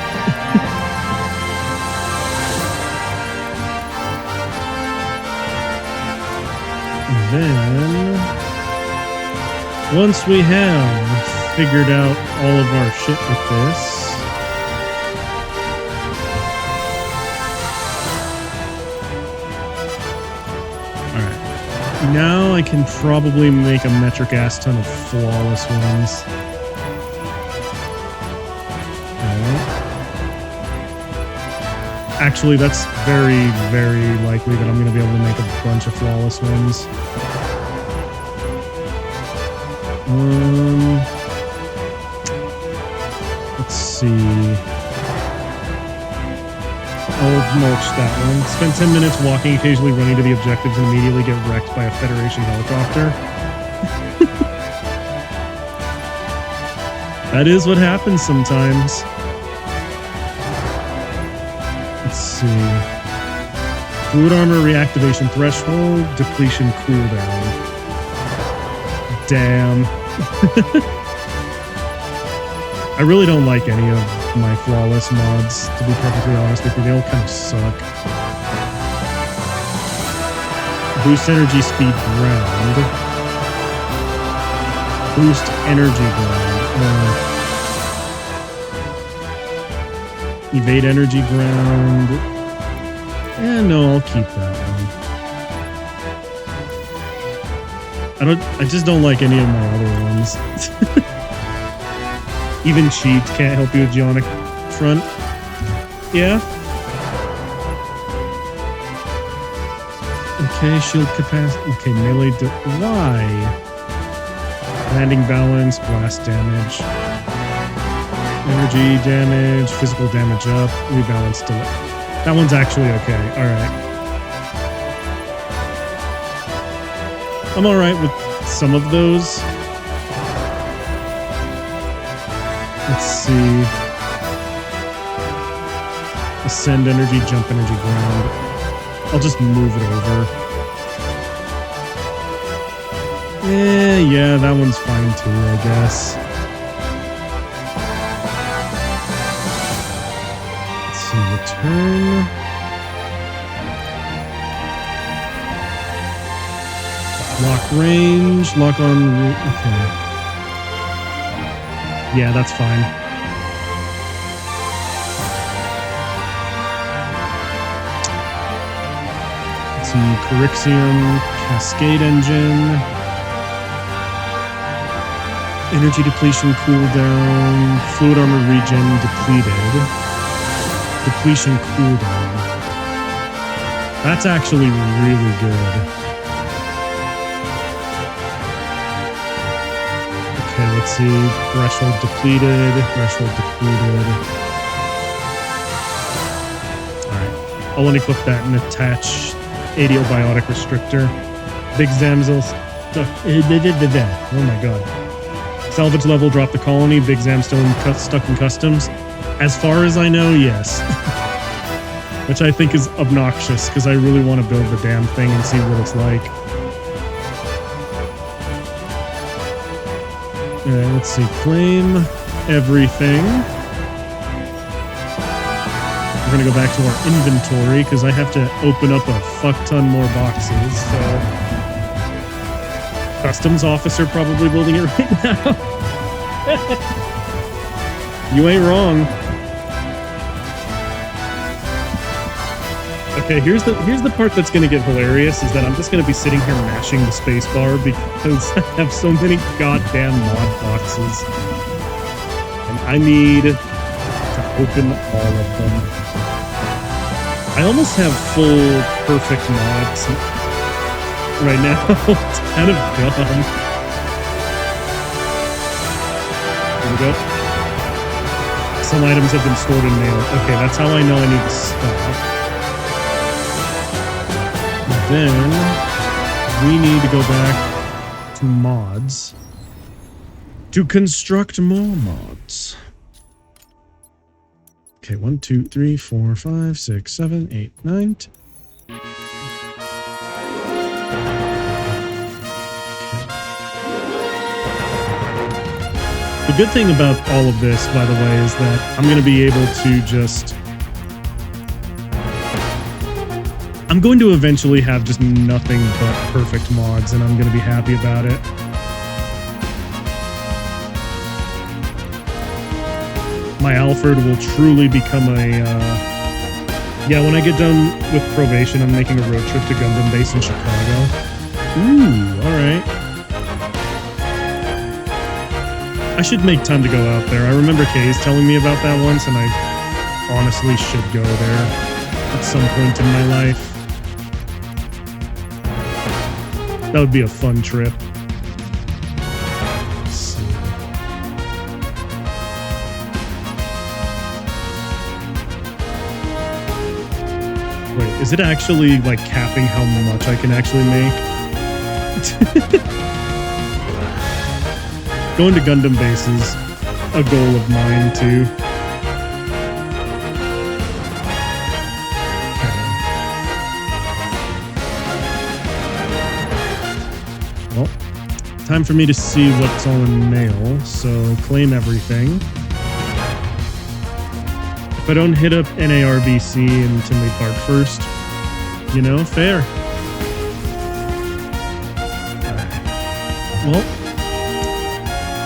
Then, once we have figured out all of our shit with this, alright, now I can probably make a metric ass ton of flawless ones. Alright. Actually, that's very, very likely that I'm going to be able to make a bunch of flawless ones. Let's see. I'll mulch that one. Spend 10 minutes walking, occasionally running to the objectives, and immediately get wrecked by a Federation helicopter. That is what happens sometimes. Let's see. Fluid armor reactivation threshold, depletion cooldown. Damn. I really don't like any of my flawless mods, to be perfectly honest with you. They all kind of suck. Boost energy speed ground. Boost energy ground. Evade energy ground. No, I'll keep that one. I just don't like any of my other ones. Even cheat can't help you with Geonic Front. Yeah. Okay, shield capacity. Okay, melee. Why? Landing balance, blast damage, energy damage, physical damage up, rebalance delay. That one's actually okay. All right. I'm all right with some of those. Let's see. Ascend energy, jump energy, ground. I'll just move it over. Yeah, that one's fine too, I guess. Let's see, return. Lock range, lock on. Okay. Yeah, that's fine. Let's see, Corixium, Cascade Engine. Energy depletion cooldown, fluid armor regen depleted. Depletion cooldown. That's actually really good. Okay, let's see. Threshold depleted, threshold depleted. Alright. I'll unequip that and attach ADO Biotic Restrictor. Big Zamzil stuck. Oh my god. Salvage level, drop the colony. Big Zam still stuck in customs. As far as I know, yes. Which I think is obnoxious, because I really want to build the damn thing and see what it's like. Alright, let's see. Claim everything. We're going to go back to our inventory, because I have to open up a fuck ton more boxes, so... Customs officer probably building it right now. You ain't wrong. Okay, here's the part that's gonna get hilarious is that I'm just gonna be sitting here mashing the space bar because I have so many goddamn mod boxes. And I need to open all of them. I almost have full perfect mods right now. It's kind of dumb. Here we go. Some items have been stored in mail. Okay, that's how I know I need to stop. And then we need to go back to mods to construct more mods. Okay, 1, 2, 3, 4, 5, 6, 7, 8, 9, 10. The good thing about all of this, by the way, is that I'm going to be able to just... I'm going to eventually have just nothing but perfect mods, and I'm going to be happy about it. My Alfred will truly become a... Yeah, when I get done with probation, I'm making a road trip to Gundam Base in Chicago. Ooh, alright. I should make time to go out there. I remember Kay's telling me about that once, and I honestly should go there at some point in my life. That would be a fun trip. Let's see. Wait, is it actually, like, capping how much I can actually make? Going to Gundam Base is a goal of mine, too. Okay. Well, time for me to see what's all in mail, so claim everything. If I don't hit up NARBC and Tinley Park first, you know, fair. Well,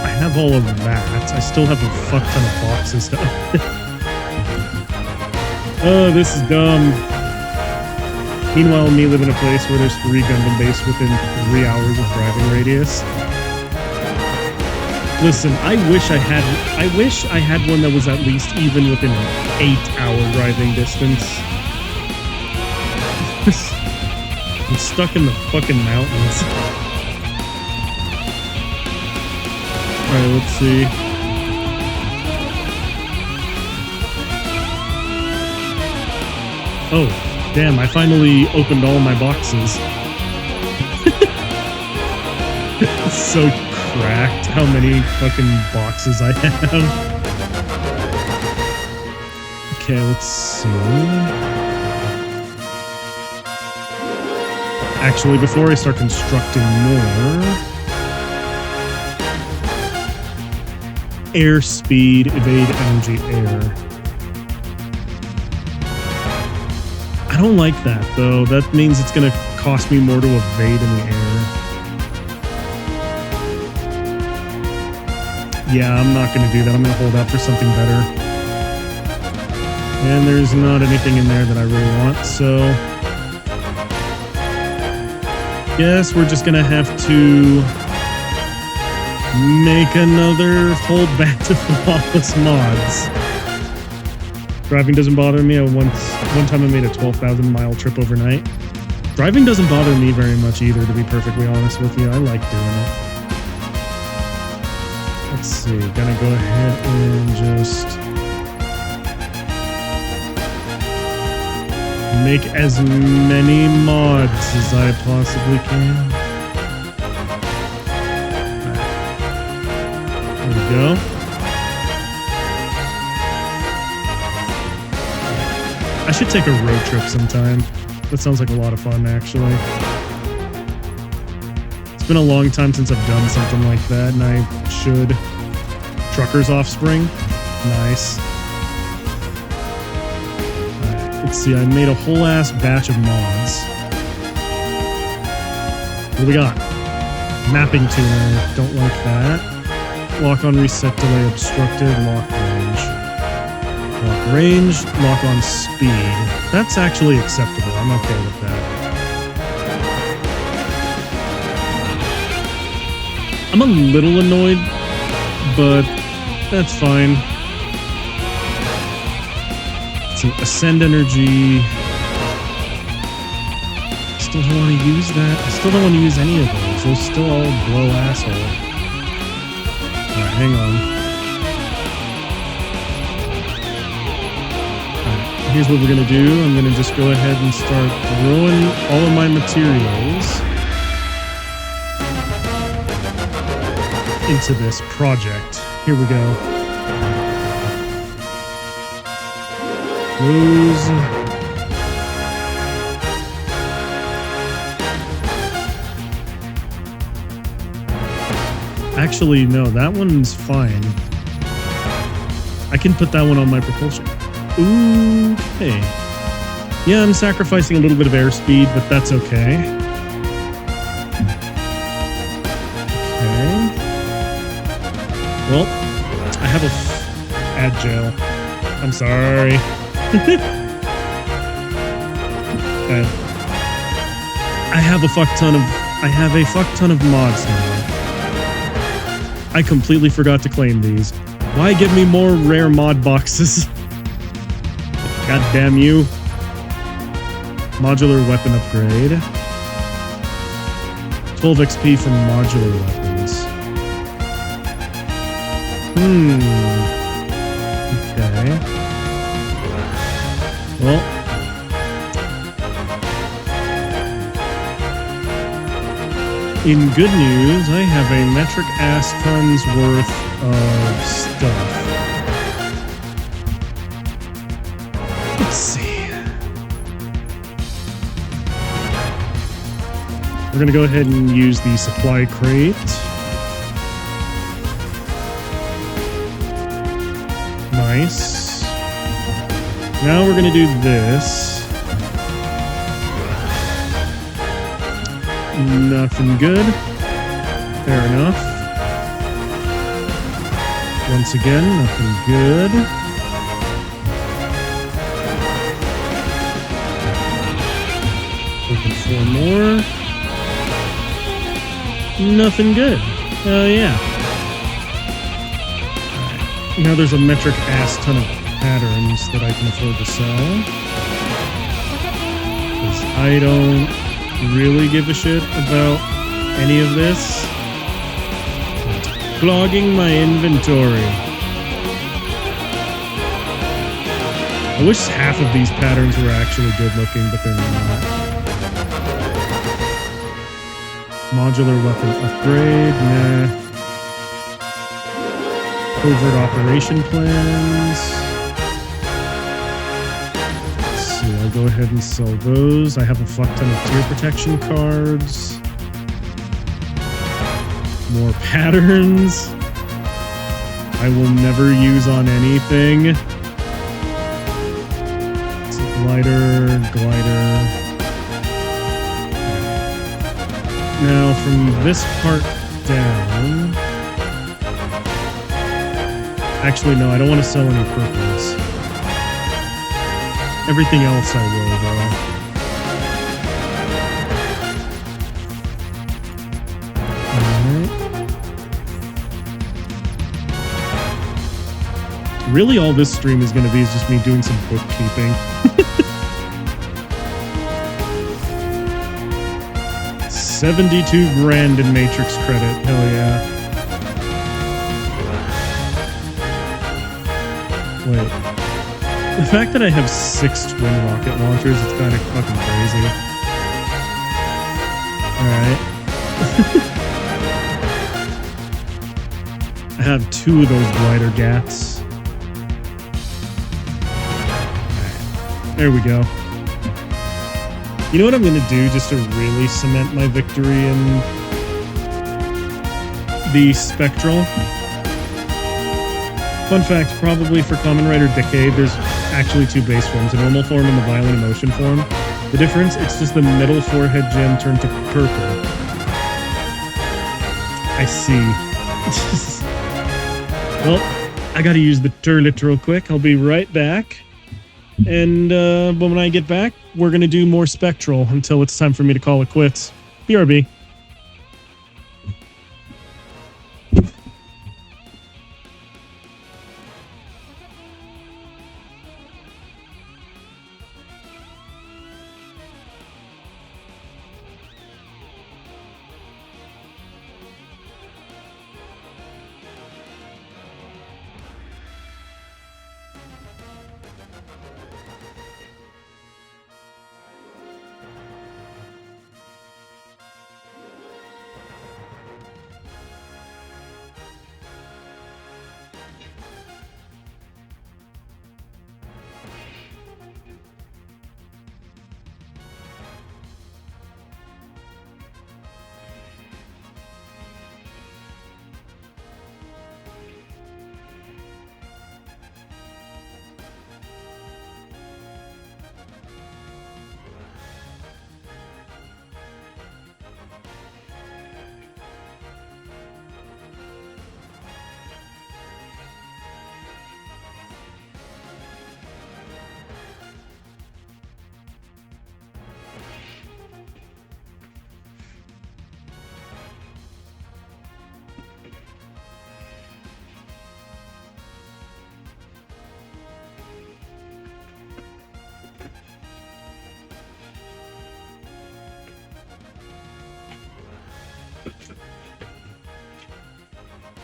I have all of that. I still have a fuck ton of boxes to open. Oh, this is dumb. Meanwhile, me live in a place where there's 3 Gundam base within 3 hours of driving radius. Listen, I wish I had one that was at least even within an 8-hour driving distance. I'm stuck in the fucking mountains. Alright, let's see. Oh, damn, I finally opened all my boxes. It's so cracked how many fucking boxes I have. Okay, let's see. Actually, before I start constructing more... Airspeed, evade energy, air. I don't like that, though. That means it's gonna cost me more to evade in the air. Yeah, I'm not gonna do that. I'm gonna hold out for something better. And there's not anything in there that I really want, so... Guess we're just gonna have to... make another full batch of flawless mods. Driving doesn't bother me. One time I made a 12,000-mile trip overnight. Driving doesn't bother me very much either, to be perfectly honest with you. I like doing it. Let's see. Gonna go ahead and just make as many mods as I possibly can. There we go. I should take a road trip sometime. That sounds like a lot of fun, actually. It's been a long time since I've done something like that, and I should. Trucker's Offspring. Nice. Alright, let's see. I made a whole ass batch of mods. What do we got? Mapping tuner. Don't like that. Lock on reset delay obstructed, lock range. Lock range, lock on speed. That's actually acceptable. I'm okay with that. I'm a little annoyed, but that's fine. Let's see, ascend energy. Still don't want to use that. I still don't want to use any of those. Those still all blow asshole. Alright, hang on. Alright, here's what we're gonna do. I'm gonna just go ahead and start throwing all of my materials into this project. Here we go. Close. Actually, no, that one's fine. I can put that one on my propulsion. Ooh, okay. Yeah, I'm sacrificing a little bit of airspeed, but that's okay. Okay. Well, I have a agile. I'm sorry. I have a fuck ton of mods now. I completely forgot to claim these. Why give me more rare mod boxes? God damn you. Modular weapon upgrade. 12 XP from modular weapons. Okay. Well. In good news, I have a metric ass tons worth of stuff. Let's see. We're gonna go ahead and use the supply crate. Nice. Now we're gonna do this. Nothing good. Fair enough. Once again, nothing good. Looking for more. Nothing good. Oh, yeah. Alright. Now there's a metric ass ton of patterns that I can afford to sell. Because I don't really give a shit about any of this. It's clogging my inventory. I wish half of these patterns were actually good looking, but they're not. Modular weapon upgrade, nah. Covert operation plans. Let's see, I'll go ahead and sell those. I have a fuck ton of tier protection cards. More patterns. I will never use on anything. It's a glider. Now, from this part down... Actually, no, I don't want to sell any purples. Everything else I will, though. Alright. Really, all this stream is going to be is just me doing some bookkeeping. 72 grand in Matrix credit. Hell yeah. Wait. The fact that I have 6 twin rocket launchers is kind of fucking crazy. Alright. I have 2 of those glider gats. Alright. There we go. You know what I'm going to do just to really cement my victory in the Spectral? Fun fact, probably for Kamen Rider Decade, there's actually 2 base forms, the normal form and the violent emotion form. The difference, it's just the middle forehead gem turned to purple. I see. Well, I gotta use the turlet real quick. I'll be right back. And when I get back, we're going to do more Spectral until it's time for me to call it quits. BRB.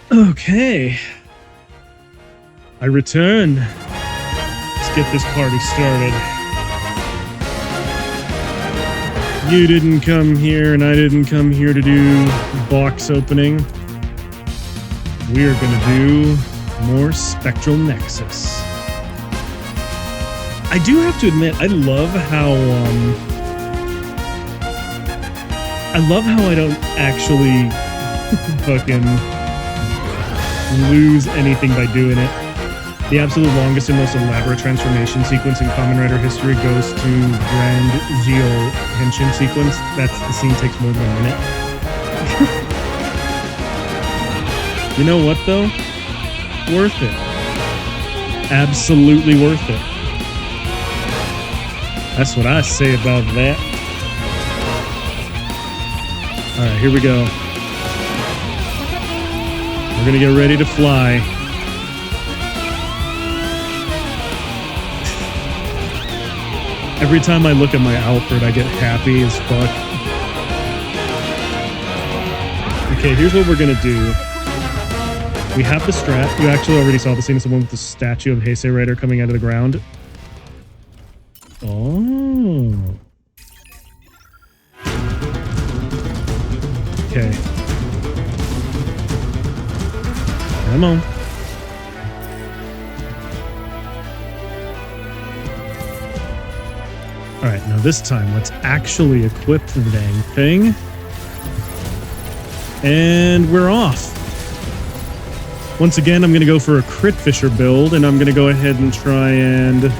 Okay. I return. Let's get this party started. You didn't come here, and I didn't come here to do box opening. We are going to do more Spectral Nexus. I do have to admit, I love how I don't actually fucking lose anything by doing it. The absolute longest and most elaborate transformation sequence in Kamen Rider history goes to Grand Zeo Henshin sequence. The scene takes more than a minute. You know what, though? Worth it. Absolutely worth it. That's what I say about that. All right, here we go. We're going to get ready to fly. Every time I look at my Alfred, I get happy as fuck. Okay, here's what we're going to do. We have the strat. You actually already saw the scene of someone with the statue of Heisei Rider coming out of the ground. Oh. Okay. Come on. Alright, now this time, let's actually equip the dang thing. And we're off. Once again, I'm going to go for a Crit Fisher build, and I'm going to go ahead and try and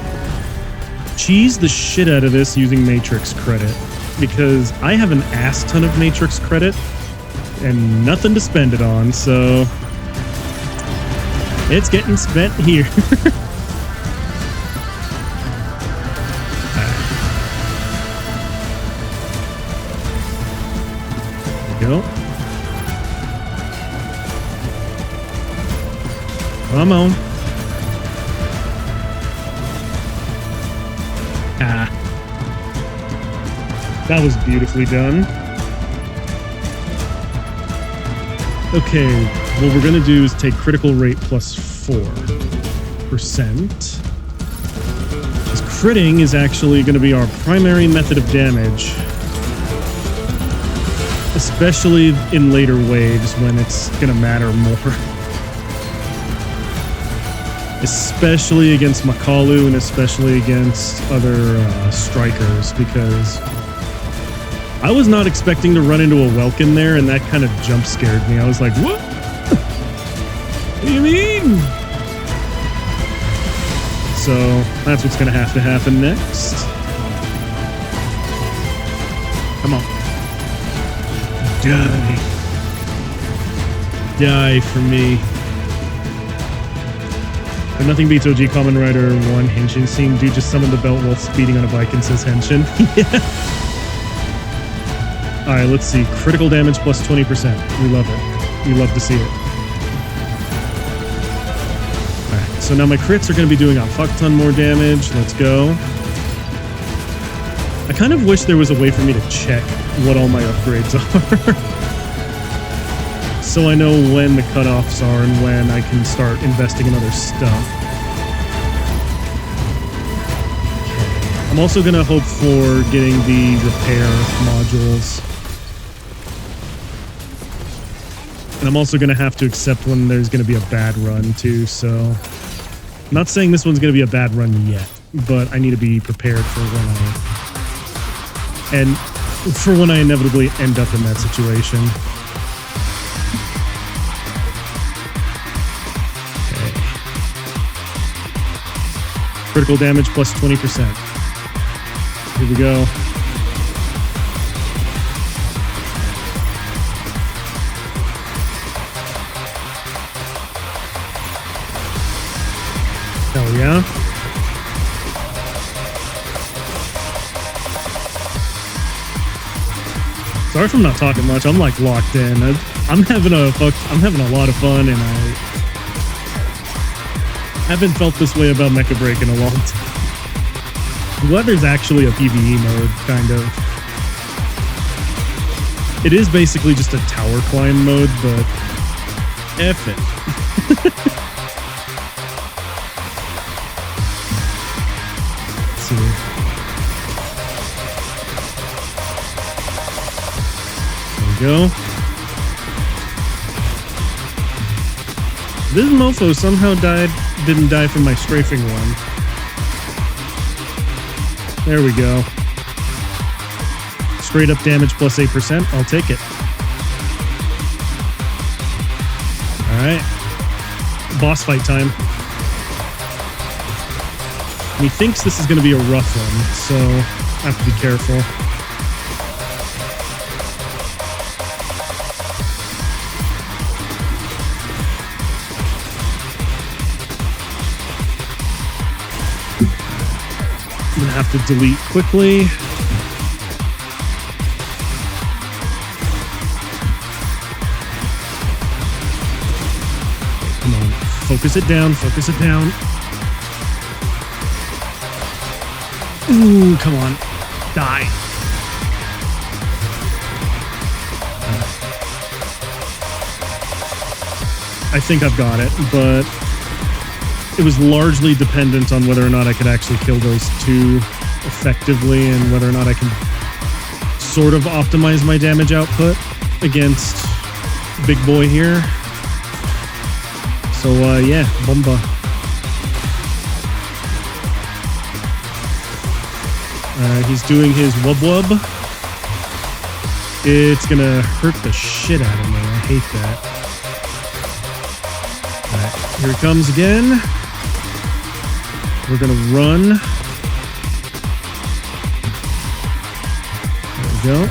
cheese the shit out of this using Matrix credit. Because I have an ass ton of Matrix credit, and nothing to spend it on, so it's getting spent here. Go. Come on. Ah. That was beautifully done. Okay, what we're gonna do is take critical rate plus 4%. Because critting is actually gonna be our primary method of damage. Especially in later waves when it's gonna matter more. Especially against Makalu and especially against other strikers, because I was not expecting to run into a Welkin there, and that kind of jump scared me. I was like, what? What do you mean? So that's what's gonna have to happen next. Come on. Die. Die for me. But nothing beats OG Kamen Rider 1 Henshin scene. Dude just summoned the belt while speeding on a bike and says Henshin. Yeah. Alright, let's see. Critical damage plus 20%. We love it. We love to see it. Alright, so now my crits are going to be doing a fuck ton more damage. Let's go. I kind of wish there was a way for me to check what all my upgrades are. So I know when the cutoffs are and when I can start investing in other stuff. Okay. I'm also going to hope for getting the repair modules. And I'm also going to have to accept when there's going to be a bad run too, so... I'm not saying this one's going to be a bad run yet, but I need to be prepared for when I inevitably end up in that situation. Okay. Critical damage plus 20%. Here we go. Hell yeah. Sorry if I'm not talking much. I'm like locked in. I'm having a lot of fun, and I haven't felt this way about Mecha Break in a long time. I'm glad there's actually a PvE mode, kind of. It is basically just a tower climb mode, but F it. Let's see. Go. This mofo somehow didn't die from my strafing one. There we go. Straight up damage plus 8%. I'll take it. Alright. Boss fight time. He thinks this is going to be a rough one, so I have to be careful. have to delete quickly. Come on, focus it down, focus it down. Ooh, come on, die. I think I've got it, but it was largely dependent on whether or not I could actually kill those two effectively and whether or not I can sort of optimize my damage output against Big Boy here. So, yeah, Bomba. He's doing his wub-wub. It's gonna hurt the shit out of me. I hate that. Alright, here he comes again. We're gonna run. There we go.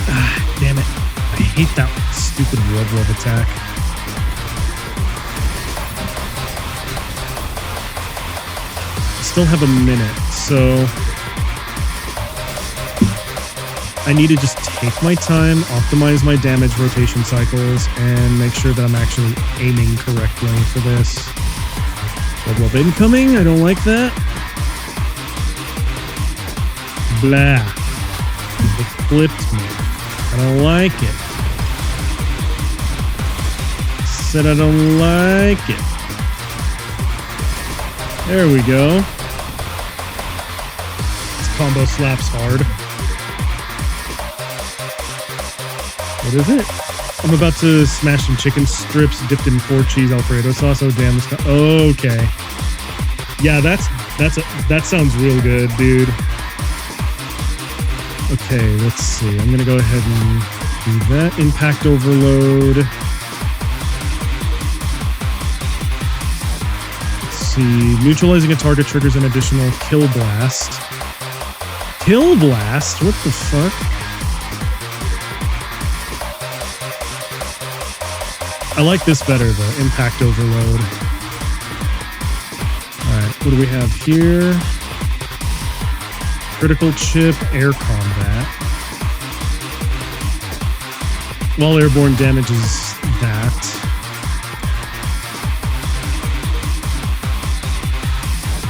Ah, damn it. I hate that stupid wub-wub attack. Still have a minute, so I need to just take my time, optimize my damage rotation cycles, and make sure that I'm actually aiming correctly for this. Wub incoming, I don't like that. Blah. It flipped me. I don't like it. Said I don't like it. There we go. Combo slaps hard. What is it? I'm about to smash some chicken strips dipped in 4-cheese Alfredo sauce. Oh damn! Okay. Yeah, that sounds real good, dude. Okay, let's see. I'm gonna go ahead and do that. Impact overload. Let's see. Neutralizing a target triggers an additional kill blast. Kill blast? What the fuck? I like this better though. Impact overload. Alright, what do we have here? Critical chip, air combat. While airborne damages that.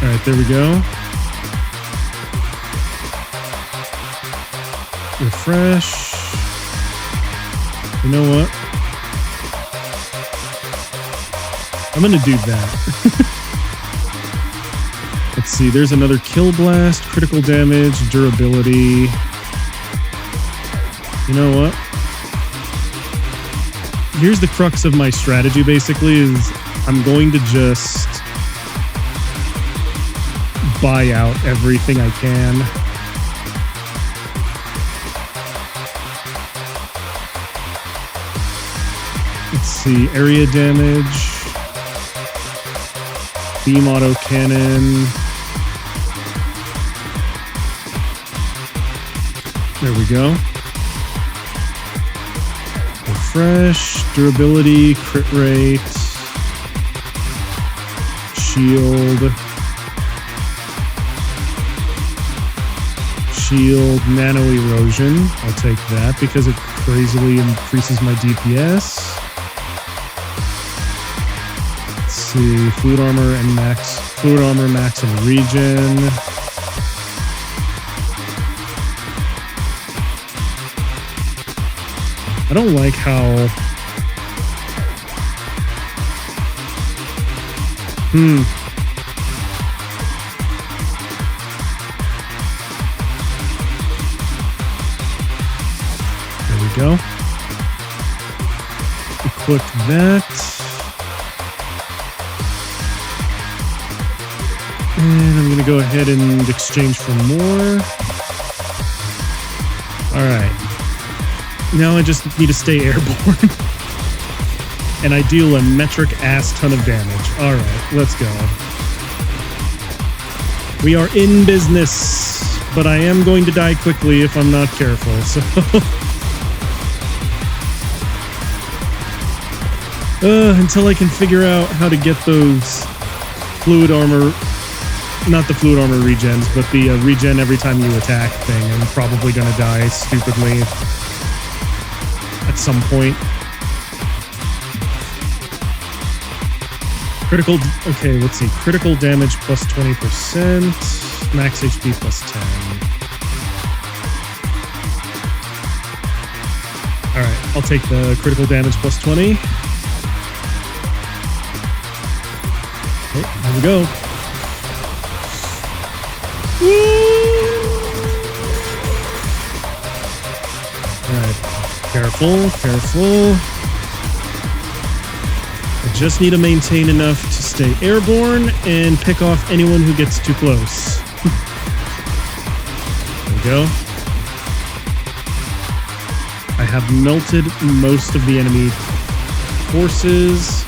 Alright, there we go. Refresh. You know what? I'm gonna do that. Let's see, there's another kill blast, critical damage, durability. You know what? Here's the crux of my strategy basically is I'm going to just buy out everything I can. Let's see, area damage, beam auto cannon. There we go. Refresh, durability, crit rate, shield, nano erosion. I'll take that because it crazily increases my DPS. See, fluid armor max and regen. I don't like how there we go. Equip that. And I'm going to go ahead and exchange for more. Alright. Now I just need to stay airborne. And I deal a metric ass ton of damage. Alright, let's go. We are in business. But I am going to die quickly if I'm not careful, so... Until I can figure out how to get those fluid armor, not the fluid armor regens, but the regen every time you attack thing. I'm probably gonna die stupidly at some point. Critical, okay, let's see. Critical damage plus 20%, max HP plus 10. All right, I'll take the critical damage plus 20. Oh, here we go. All right, careful, careful. I just need to maintain enough to stay airborne and pick off anyone who gets too close. There we go. I have melted most of the enemy forces.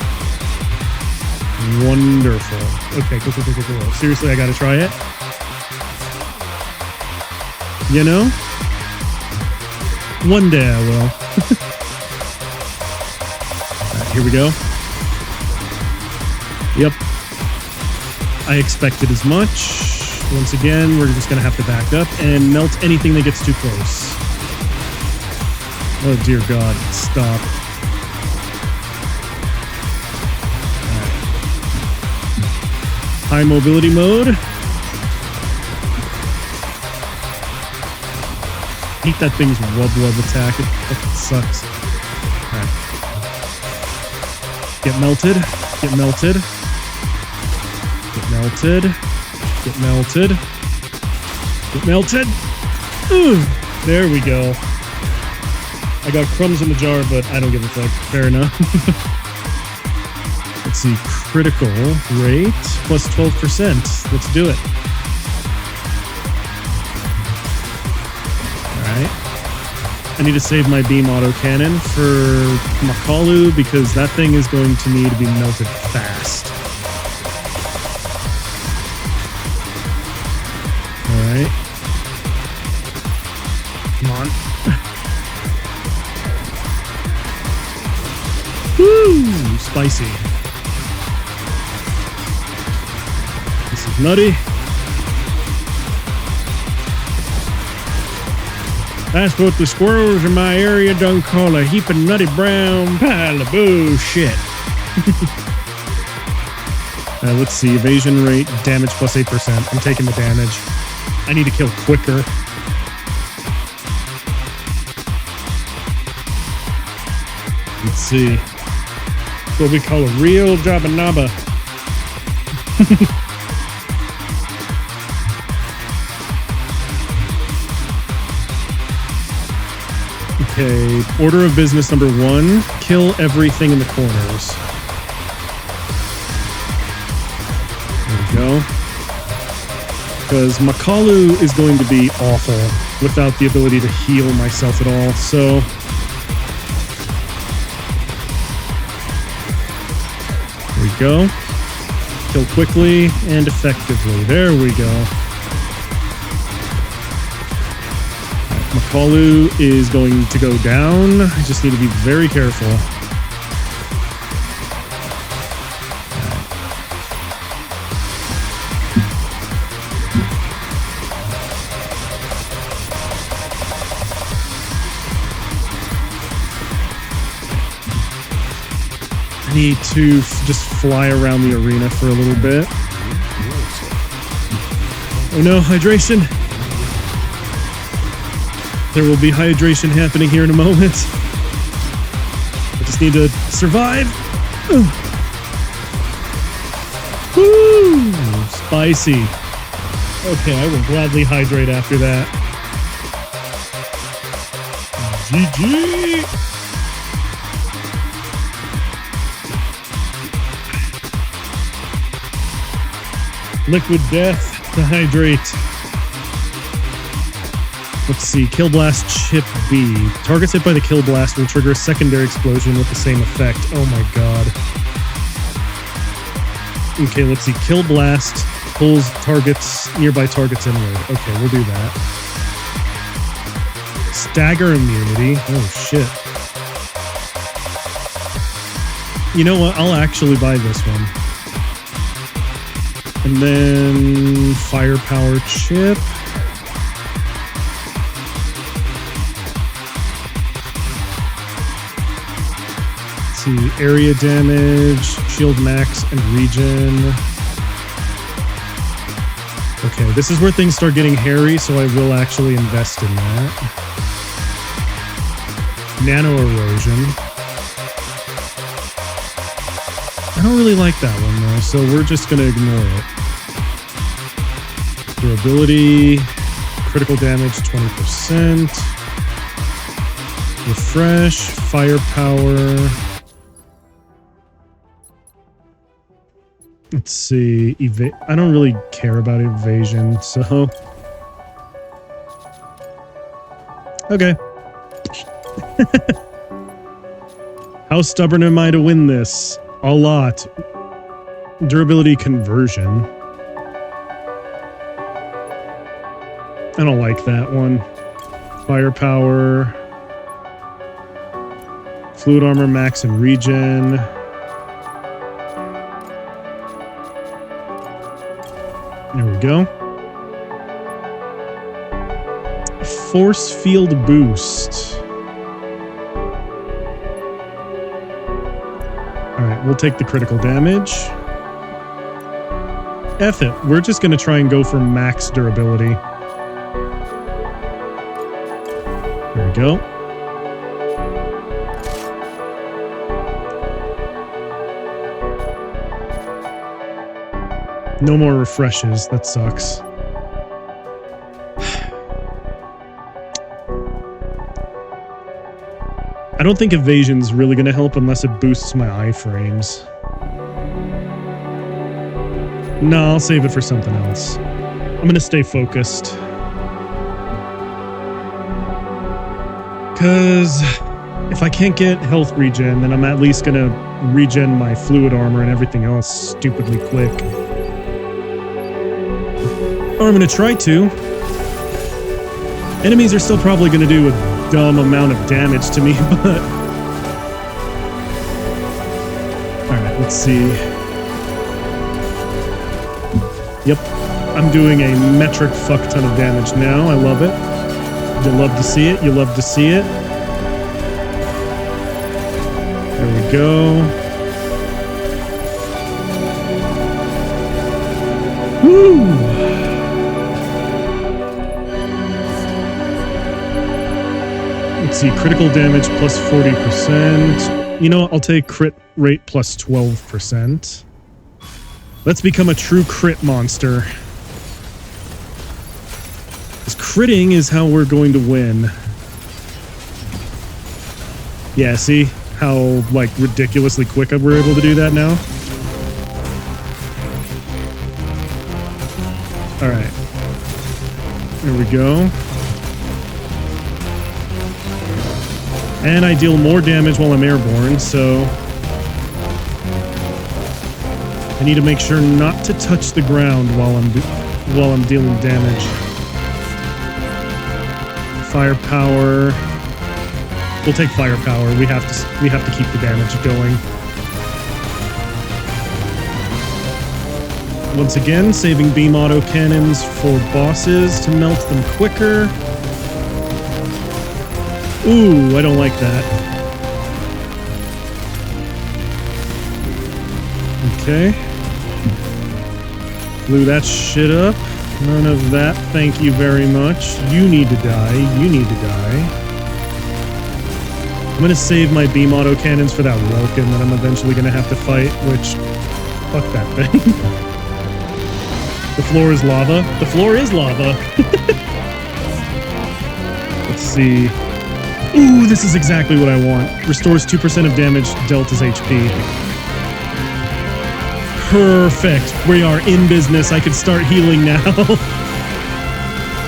Wonderful. Okay, go. Seriously, I gotta try it. You know? One day I will. All right, here we go. Yep. I expected as much. Once again, we're just gonna have to back up and melt anything that gets too close. Oh dear God, stop. High mobility mode. Hate that thing's wub attack. It fucking sucks. Alright. Get melted. Get melted. Get melted. Get melted. Get melted. Ooh, there we go. I got crumbs in the jar, but I don't give a fuck. Fair enough. Let's see. Critical rate plus 12%. Let's do it. Alright. I need to save my beam autocannon for Makalu because that thing is going to need to be melted fast. Alright. Come on. Woo! Spicy. This is nutty. That's what the squirrels in my area done call a heap of nutty brown pile of bullshit. Let's see. Evasion rate, damage plus 8%. I'm taking the damage. I need to kill quicker. Let's see. What we call a real Jabanaba. Okay, order of business number 1, kill everything in the corners. There we go. Because Makalu is going to be awful without the ability to heal myself at all, so... There we go. Kill quickly and effectively. There we go. Right, Makalu is going to go down. I just need to be very careful. I need to just fly around the arena for a little bit. Oh no, hydration. There will be hydration happening here in a moment. I just need to survive. Woo! Spicy. Okay, I will gladly hydrate after that. GG! Liquid death to hydrate. Let's see. Kill Blast Chip B. Targets hit by the Kill Blast will trigger a secondary explosion with the same effect. Oh my god. Okay, let's see. Kill Blast pulls nearby targets inward. Okay, we'll do that. Stagger immunity. Oh shit. You know what? I'll actually buy this one. And then firepower chip. Let's see, area damage, shield max, and regen. Okay, this is where things start getting hairy, so I will actually invest in that. Nano erosion. I don't really like that one though, so we're just gonna ignore it. Durability, critical damage 20%. Refresh, firepower. Let's see, I don't really care about evasion, so... Okay. How stubborn am I to win this? A lot. Durability conversion. I don't like that one. Firepower. Fluid armor max and regen. There we go. Force field boost. Alright, we'll take the critical damage. F it. We're just going to try and go for max durability. There we go. No more refreshes. That sucks. I don't think evasion's really going to help unless it boosts my iframes. No, I'll save it for something else. I'm going to stay focused. Because if I can't get health regen, then I'm at least going to regen my fluid armor and everything else stupidly quick. Or I'm going to try to. Enemies are still probably going to do a dumb amount of damage to me, but... Alright, let's see. Yep, I'm doing a metric fuck ton of damage now. I love it. You love to see it. You love to see it. There we go. Woo! Let's see, critical damage plus 40%. You know what? I'll take crit rate plus 12%. Let's become a true crit monster. Because critting is how we're going to win. Yeah, see how, like, ridiculously quick we're able to do that now? Alright. There we go. And I deal more damage while I'm airborne, so... I need to make sure not to touch the ground while I'm dealing damage. Firepower. We'll take firepower. We have to keep the damage going. Once again, saving beam autocannons for bosses to melt them quicker. Ooh, I don't like that. Okay. Blew that shit up. None of that. Thank you very much. You need to die. You need to die. I'm gonna save my beam autocannons for that Welkin that I'm eventually gonna have to fight, which... Fuck that thing. The floor is lava. The floor is lava. Let's see. Ooh, this is exactly what I want. Restores 2% of damage dealt as HP. Perfect. We are in business. I can start healing now.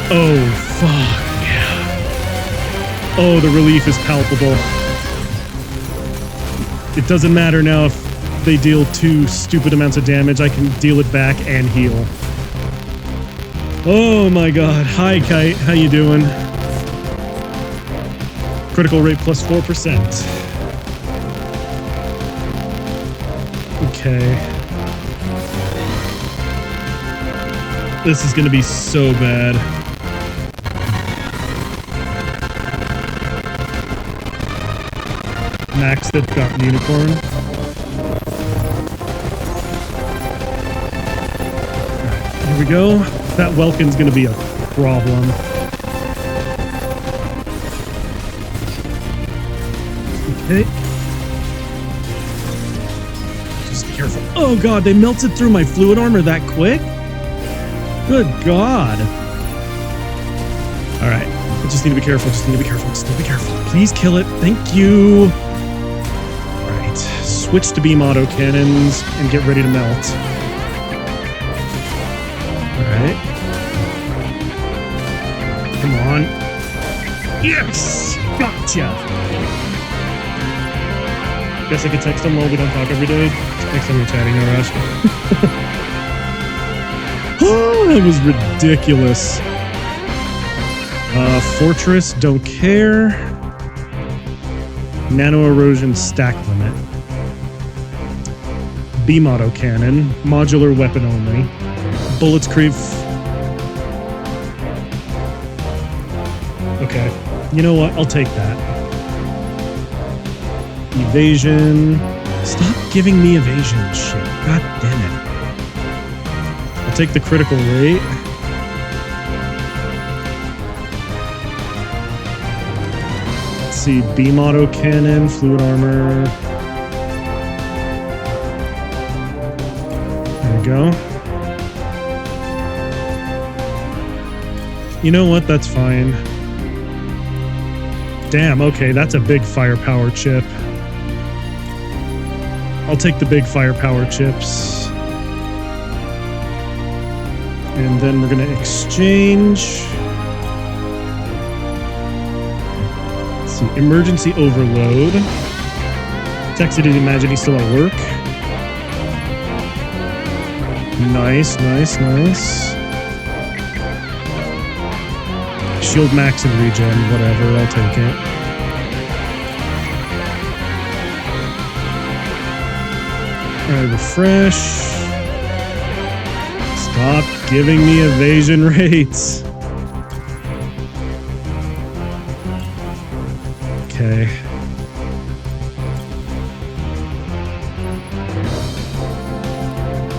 Oh, fuck. Yeah. Oh, the relief is palpable. It doesn't matter now if they deal 2 stupid amounts of damage. I can deal it back and heal. Oh my god. Hi, Kite. How you doing? Critical rate plus 4%. Okay. This is gonna be so bad. Max that got unicorn. Alright, here we go. That Welkin's gonna be a problem. Okay. Just be careful. Oh god, they melted through my fluid armor that quick? Good god. Alright. I just need to be careful. Please kill it. Thank you. Alright. Switch to beam auto cannons and get ready to melt. Alright. Come on. Yes! Gotcha! Guess I could text him while we don't talk every day. Next time we're chatting, no rush. Oh, that was ridiculous. Fortress, don't care. Nano erosion stack limit. Beam auto cannon. Modular weapon only. Bullets creep. Okay. You know what? I'll take that. Evasion. Stop giving me evasion shit. God damn it. I'll take the critical rate. Let's see. Beam auto cannon, fluid armor. There we go. You know what? That's fine. Damn, okay, that's a big firepower chip. I'll take the big firepower chips. And then we're gonna exchange. Let's see, emergency overload. Texted to imagine he's still at work. Nice, nice, nice. Shield max and regen, whatever, I'll take it. Alright, refresh. Stop giving me evasion rates. Okay.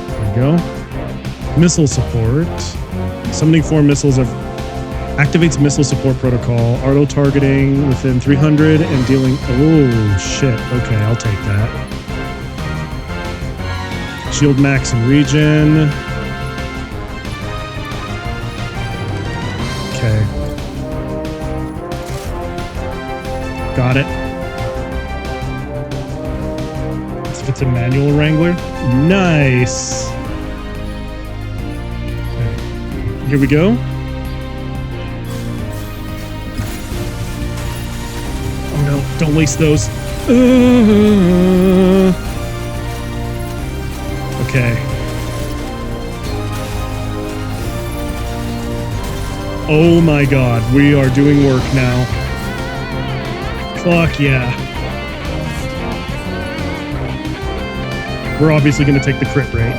There we go. Missile support. Summoning 4 missiles of activates missile support protocol. Auto targeting within 300 and dealing. Oh shit. Okay, I'll take that. Shield max and regen. Okay. Got it. If it's a manual wrangler. Nice. Okay. Here we go. Oh no, don't waste those. Okay. Oh my god, we are doing work now. Fuck yeah. We're obviously going to take the crit rate.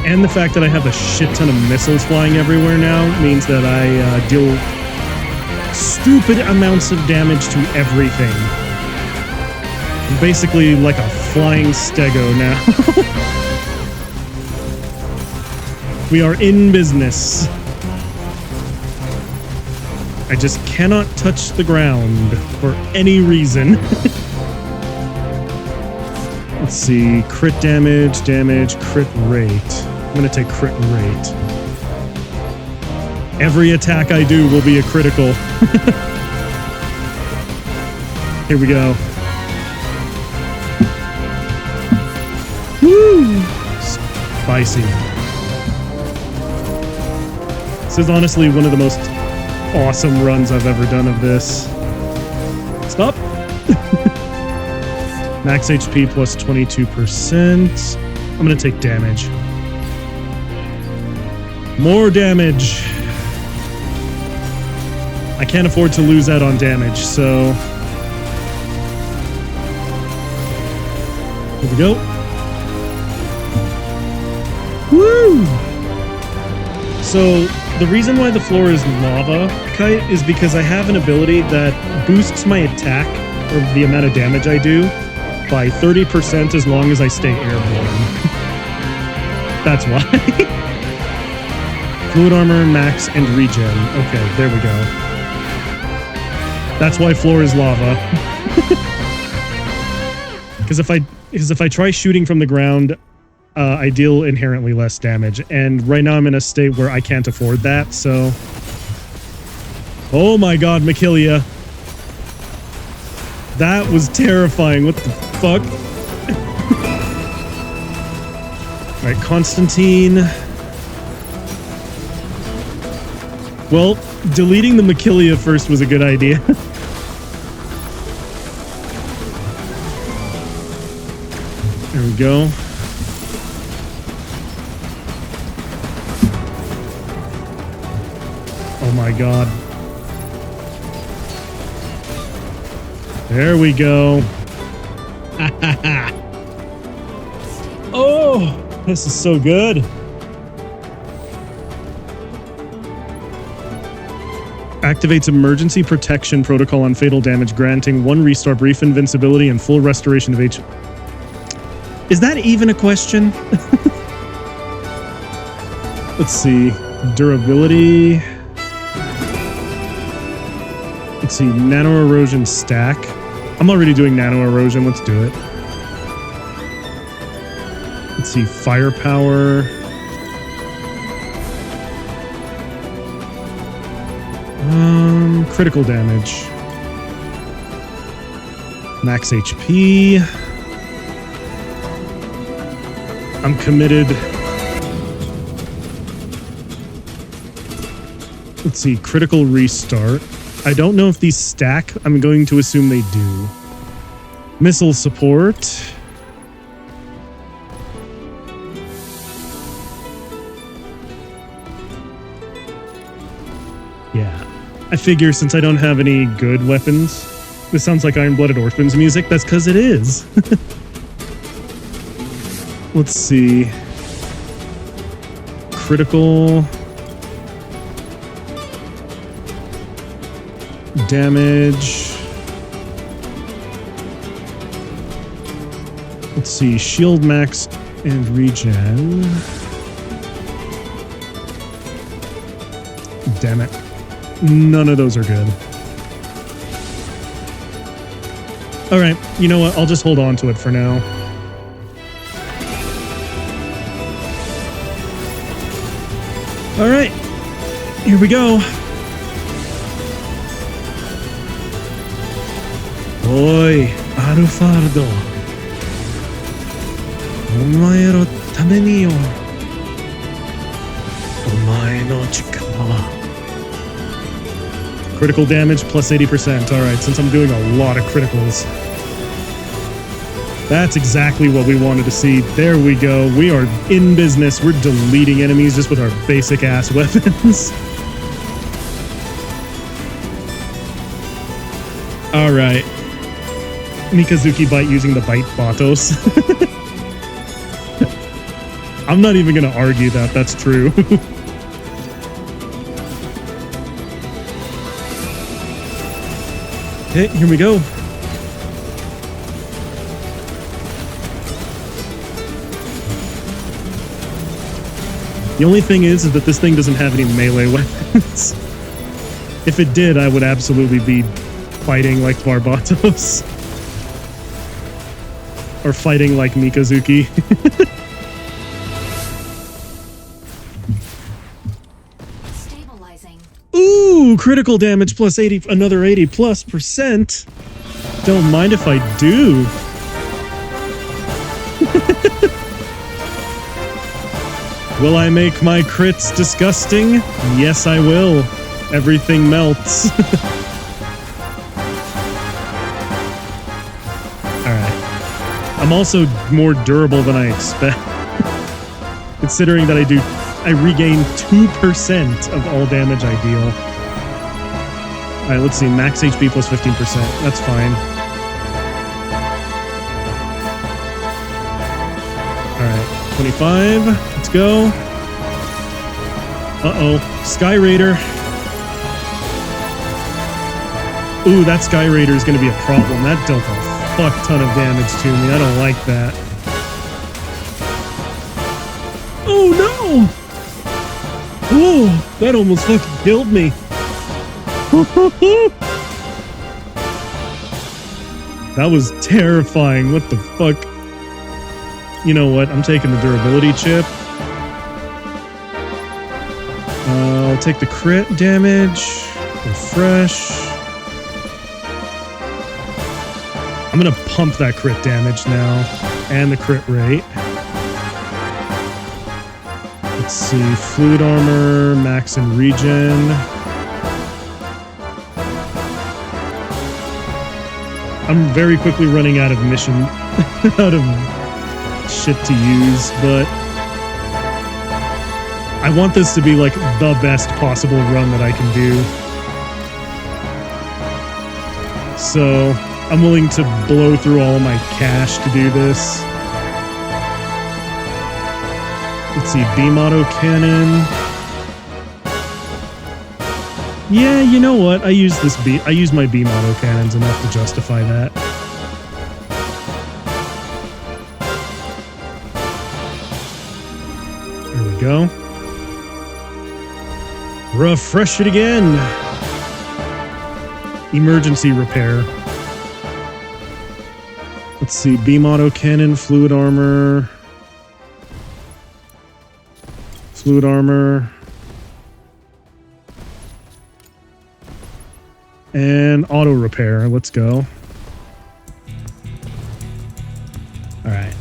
And the fact that I have a shit ton of missiles flying everywhere now means that I deal stupid amounts of damage to everything. I'm basically like a flying stego now. We are in business. I just cannot touch the ground for any reason. Let's see. Crit damage, crit rate. I'm going to take crit rate. Every attack I do will be a critical. Here we go. Woo! Spicy. This is honestly one of the most awesome runs I've ever done of this. Stop. Max HP plus 22%. I'm going to take damage. More damage. I can't afford to lose out on damage, so... Here we go. Woo! So the reason why the floor is lava, Kite, is because I have an ability that boosts my attack, or the amount of damage I do, by 30% as long as I stay airborne. That's why. Fluid armor, max, and regen. Okay, there we go. That's why floor is lava. Because if I try shooting from the ground, I deal inherently less damage. And right now I'm in a state where I can't afford that, so... Oh my god, Machilia. That was terrifying. What the fuck? Alright, Constantine. Well, deleting the Machilia first was a good idea. There we go. Oh my god. There we go. Oh, this is so good. Activates emergency protection protocol on fatal damage, granting 1 restart, brief invincibility, and full restoration of HP. Is that even a question? Let's see. Durability. Let's see. Nano erosion stack. I'm already doing nano erosion. Let's do it. Let's see. Firepower. Critical damage. Max HP. I'm committed. Let's see, critical restart. I don't know if these stack. I'm going to assume they do. Missile support. Yeah. I figure since I don't have any good weapons, this sounds like Iron-Blooded Orphans music. That's because it is. Let's see. Critical damage. Let's see. Shield max and regen. Damn it. None of those are good. Alright, you know what? I'll just hold on to it for now. Alright, here we go. Oi, Alufardo. Omae no tame ni yo. Omae no chikara wa. Critical damage plus 80%. Alright, since I'm doing a lot of criticals. That's exactly what we wanted to see. There we go. We are in business. We're deleting enemies just with our basic ass weapons. Alright. Mikazuki bite using the bite Batos. I'm not even gonna argue that. That's true. Okay, here we go. The only thing is that this thing doesn't have any melee weapons. If it did, I would absolutely be fighting like Barbatos. Or fighting like Mikazuki. Stabilizing. Ooh, critical damage plus 80, another 80+%. Don't mind if I do. Will I make my crits disgusting? Yes, I will. Everything melts. Alright. I'm also more durable than I expect. Considering that I regain 2% of all damage I deal. Alright, let's see. Max HP plus 15%. That's fine. Alright. 25. Let's go. Uh-oh. Sky Raider. Ooh, that Sky Raider is going to be a problem. That dealt a fuck ton of damage to me. I don't like that. Oh, no! Whoa, that almost fucking killed me. That was terrifying. What the fuck? You know what? I'm taking the durability chip. I'll take the crit damage. Refresh. I'm gonna pump that crit damage now. And the crit rate. Let's see. Fluid armor, max and regen. I'm very quickly running out of mission, out of shit to use, but I want this to be like the best possible run that I can do. So I'm willing to blow through all of my cash to do this. Let's see, beam auto cannon. Yeah, you know what? I use my beam auto cannons enough to justify that. There we go. Refresh it again. Emergency repair. Let's see, beam auto cannon, fluid armor. Fluid armor. And auto repair. Let's go. All right.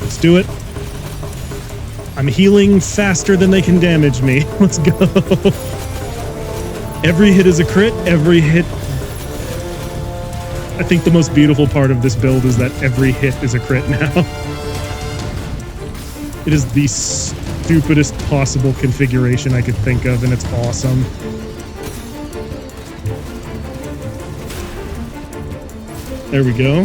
Let's do it. I'm healing faster than they can damage me. Let's go. Every hit is a crit. Every hit. I think the most beautiful part of this build is that every hit is a crit now. It is the stupidest possible configuration I could think of, and it's awesome. There we go.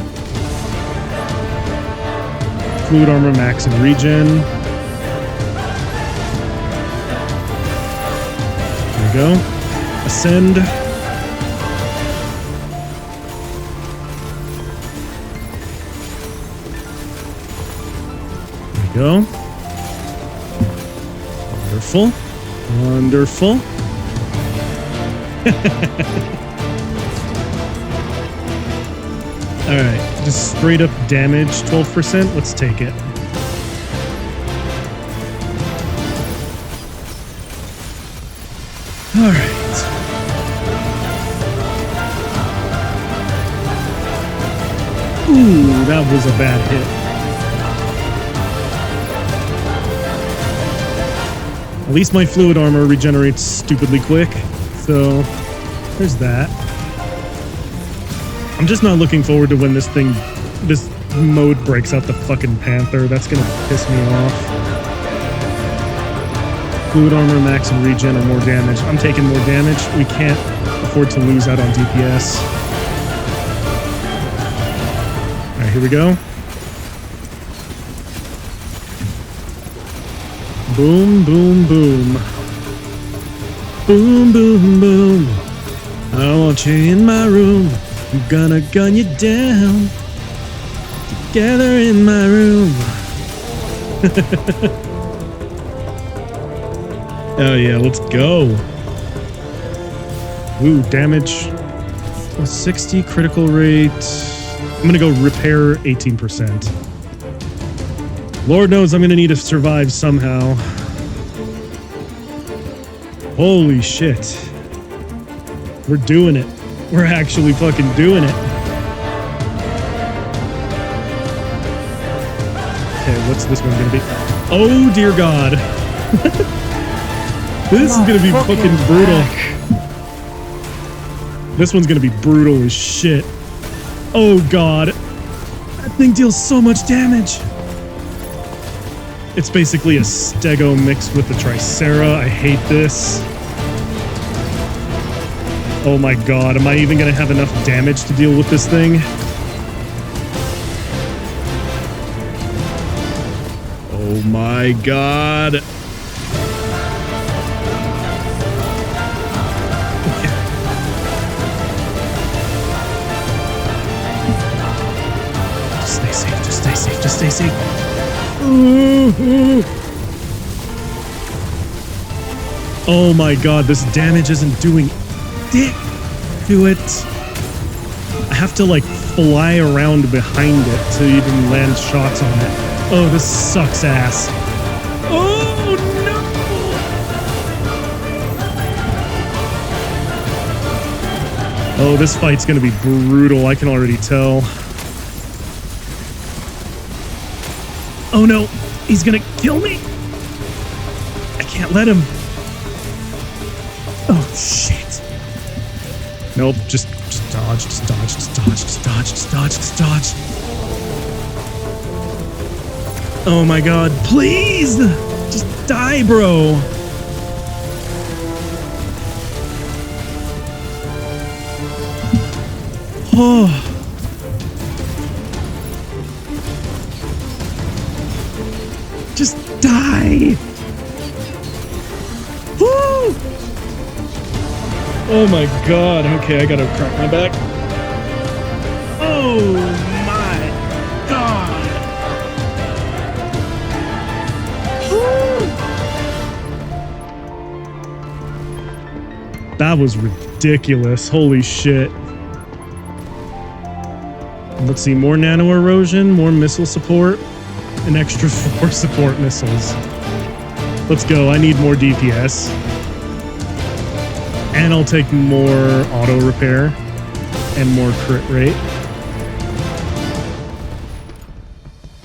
Fluid armor, max and regen. There we go. Ascend. There we go. Wonderful. Wonderful. Alright, just straight up damage, 12%. Let's take it. Alright. Ooh, that was a bad hit. At least my fluid armor regenerates stupidly quick, so there's that. I'm just not looking forward to when this mode breaks out the fucking Panther. That's gonna piss me off. Fluid armor, max and regen, or more damage. I'm taking more damage. We can't afford to lose out on DPS. Alright, here we go. Boom, boom, boom. Boom, boom, boom. I want you in my room. I'm gonna gun you down. Together in my room. Oh yeah, let's go. Ooh, damage. 60 critical rate. I'm gonna go repair 18%. Lord knows I'm gonna need to survive somehow. Holy shit. We're doing it. We're actually fucking doing it. Okay, what's this one gonna be? Oh dear God. This is gonna be fucking brutal. This one's gonna be brutal as shit. Oh God. That thing deals so much damage. It's basically a Stego mixed with the Tricera. I hate this. Oh my god, am I even gonna have enough damage to deal with this thing? Oh my god. Just stay safe, just stay safe, just stay safe. Oh my god, this damage isn't doing dick to it. I have to like fly around behind it to even land shots on it. Oh, this sucks ass. Oh no! Oh, this fight's gonna be brutal, I can already tell. Oh no, he's gonna kill me! I can't let him. Oh shit. Nope, just dodge, just dodge, just dodge, just dodge, just dodge, just dodge. Oh my god, please! Just die, bro! Oh. Just die! Woo! Oh my god. Okay, I gotta crack my back. Oh my god! That was ridiculous. Holy shit. Let's see, more nano erosion, more missile support, an extra 4 support missiles. Let's go, I need more DPS. And I'll take more auto repair and more crit rate.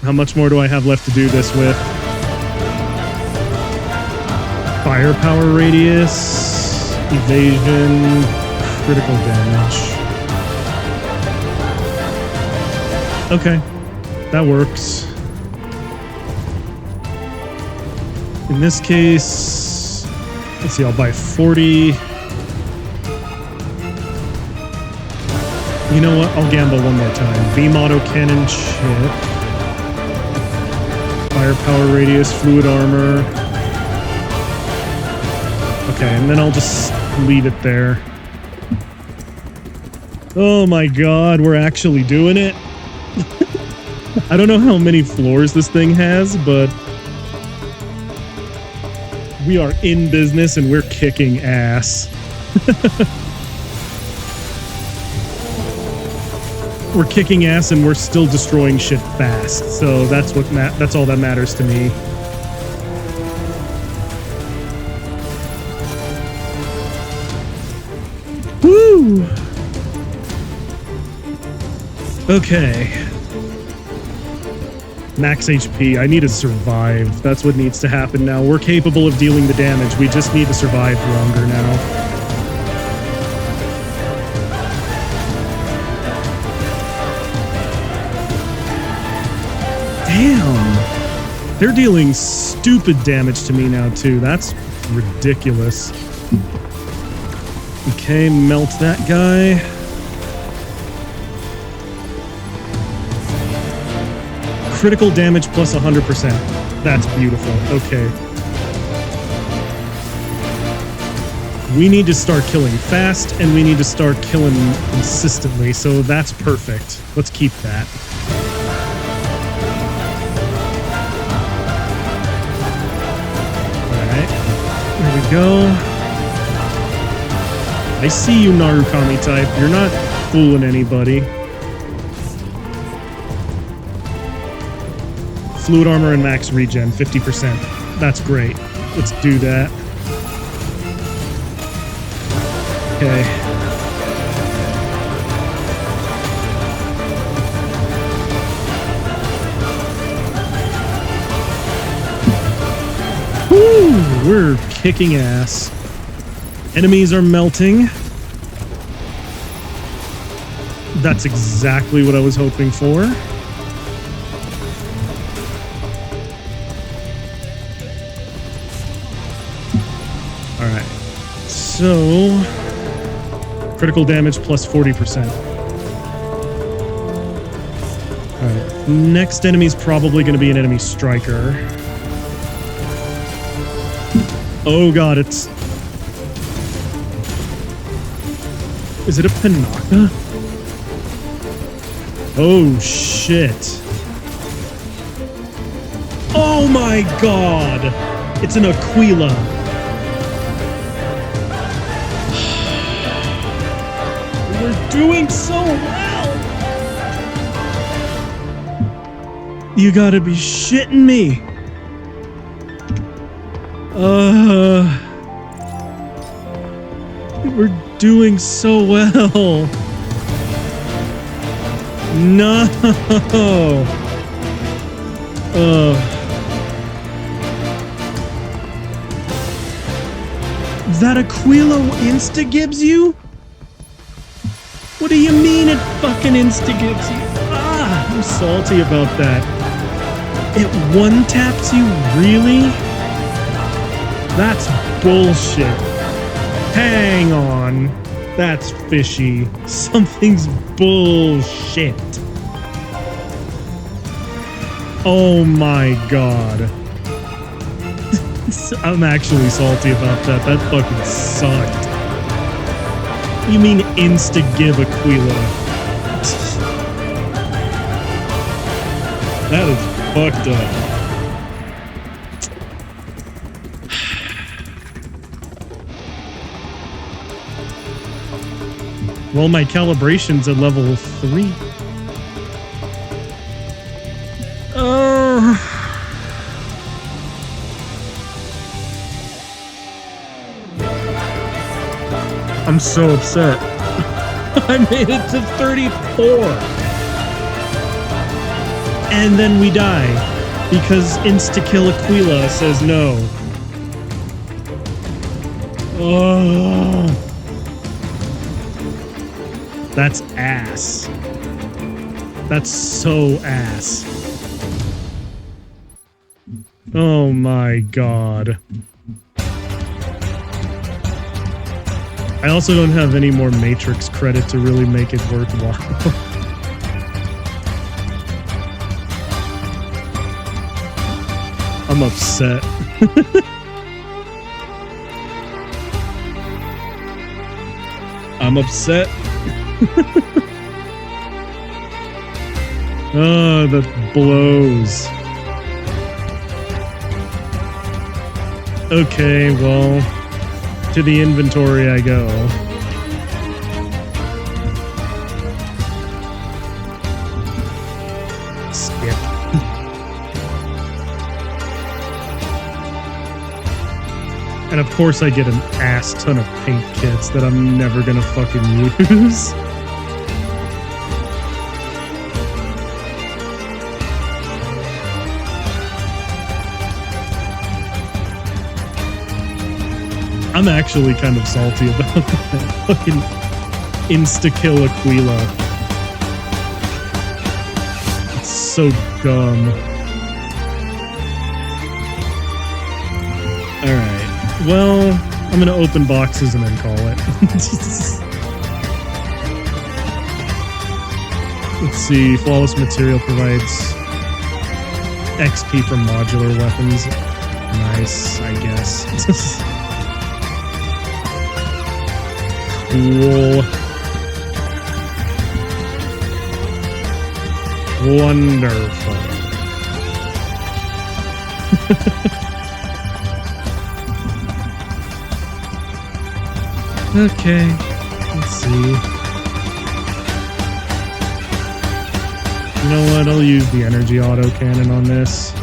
How much more do I have left to do this with? Firepower radius, evasion, critical damage. Okay, that works. In this case, let's see, I'll buy 40. You know what? I'll gamble one more time. Beam auto cannon chip. Firepower radius, fluid armor. Okay, and then I'll just leave it there. Oh my god, we're actually doing it. I don't know how many floors this thing has, but we are in business and we're kicking ass. We're kicking ass and we're still destroying shit fast. So that's what that's all that matters to me. Woo! Okay. Max HP. I need to survive. That's what needs to happen now. We're capable of dealing the damage. We just need to survive longer now. Damn. They're dealing stupid damage to me now, too. That's ridiculous. Okay, melt that guy. Critical damage plus 100%. That's beautiful. Okay. We need to start killing fast, and we need to start killing consistently, so that's perfect. Let's keep that. Alright. There we go. I see you, Narukami type. You're not fooling anybody. Fluid armor and max regen, 50%. That's great. Let's do that. Okay. Woo! We're kicking ass. Enemies are melting. That's exactly what I was hoping for. Alright. So Critical damage plus 40%. Alright. Next enemy's probably going to be an enemy striker. Oh god, it's... Is it a Panaka? Oh shit. Oh my god! It's an Aquila. We're doing so well! You gotta be shitting me. We're doing so well. No. That Aquila insta-gives you? What do you mean it fucking insta-gives you? Ah, I'm salty about that. It one-taps you? Really? That's bullshit. Hang on. That's fishy. Something's bullshit. Oh my god. I'm actually salty about that. That fucking sucked. You mean insta-give Aquila? That is fucked up. Well, my calibration's at level 3. I'm so upset. I made it to 34. And then we die because insta-kill Aquila says no. Oh. That's ass. That's so ass. Oh my god. I also don't have any more Matrix credit to really make it worthwhile. I'm upset. I'm upset. Oh, that blows. Okay, well... To the inventory I go. Skip. And of course I get an ass ton of paint kits that I'm never gonna fucking use. I'm actually kind of salty about that fucking insta-kill Aquila. It's so dumb. Alright. Well, I'm gonna open boxes and then call it. Let's see. Flawless material provides XP from modular weapons. Nice, I guess. Cool. Wonderful. Okay, let's see. You know what? I'll use the energy autocannon on this.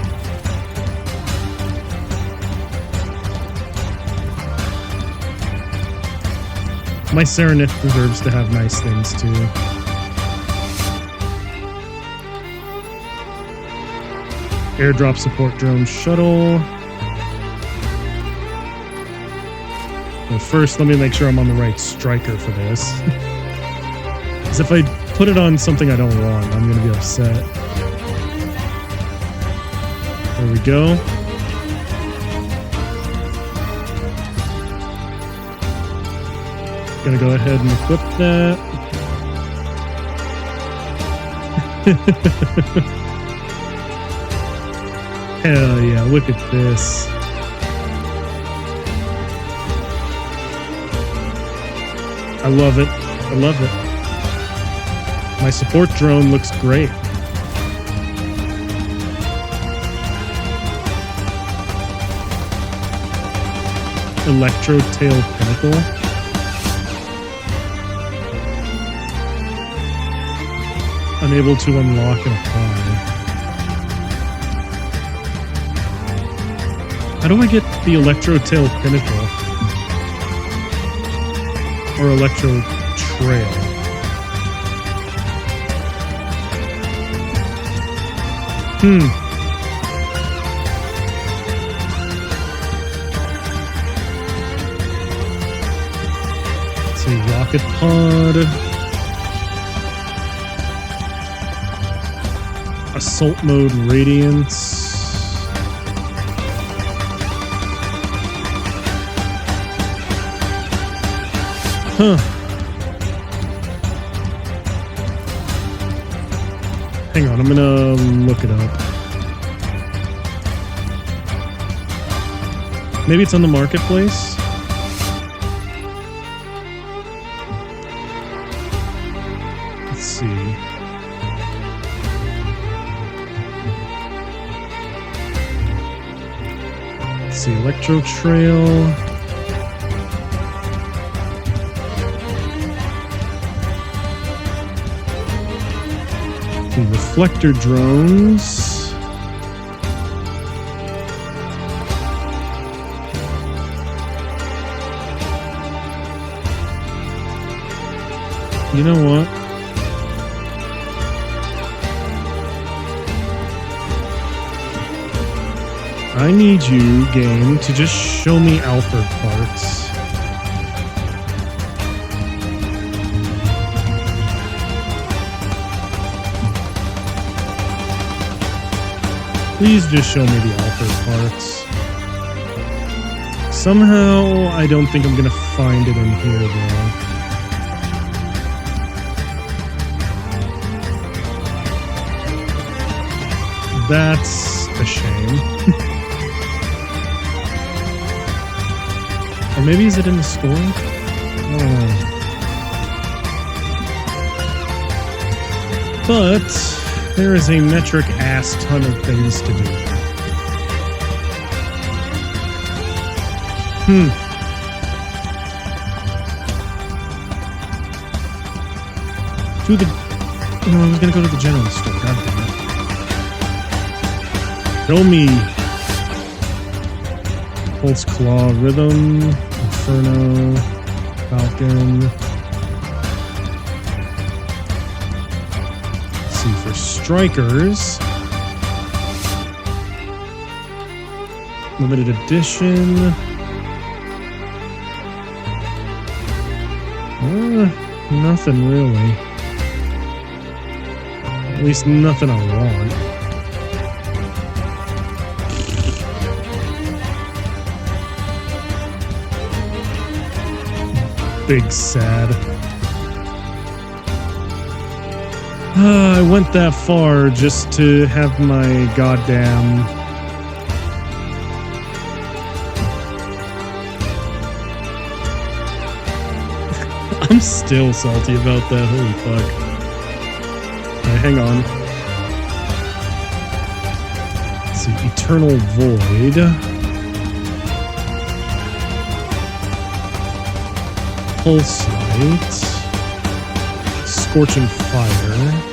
My Serenith deserves to have nice things, too. Airdrop support drone shuttle. Well, first, let me make sure I'm on the right striker for this. Because if I put it on something I don't want, I'm going to be upset. There we go. Gonna go ahead and equip that. Hell yeah, look at this. I love it. I love it. My support drone looks great. Electro Tail Pinnacle. Unable to unlock and apply. How do I get the Electro Tail Pinnacle? Or Electro Trail? Let's see, Rocket Pod. Assault Mode Radiance. Huh. Hang on, I'm gonna look it up. Maybe it's on the marketplace? Let's see. Let's see, Electro Trail. Reflector drones. You know what? I need you, game, to just show me Alfred parts. Please just show me the Alfred parts. Somehow, I don't think I'm gonna find it in here, though. That's a shame. Or maybe is it in the store? I don't know. But there is a metric ass ton of things to do. To the... No, I was gonna go to the general store. God damn it. Show me. Pulse Claw, Rhythm, Inferno, Falcon. For strikers, limited edition. Nothing really. At least nothing I want. Big sad. I went that far just to have my goddamn... I'm still salty about that, holy fuck. Alright, hang on. Let's see, Eternal Void. Pulse Light. Scorching Fire.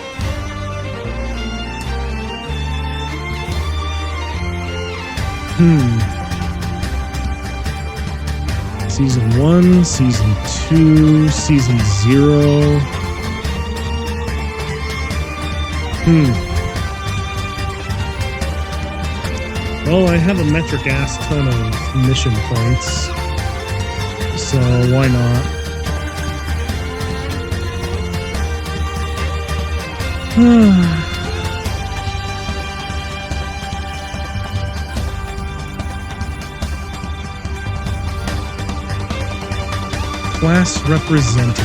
Season 1, Season 2, Season 0. Well, I have a metric ass ton of mission points, so why not? Class representative.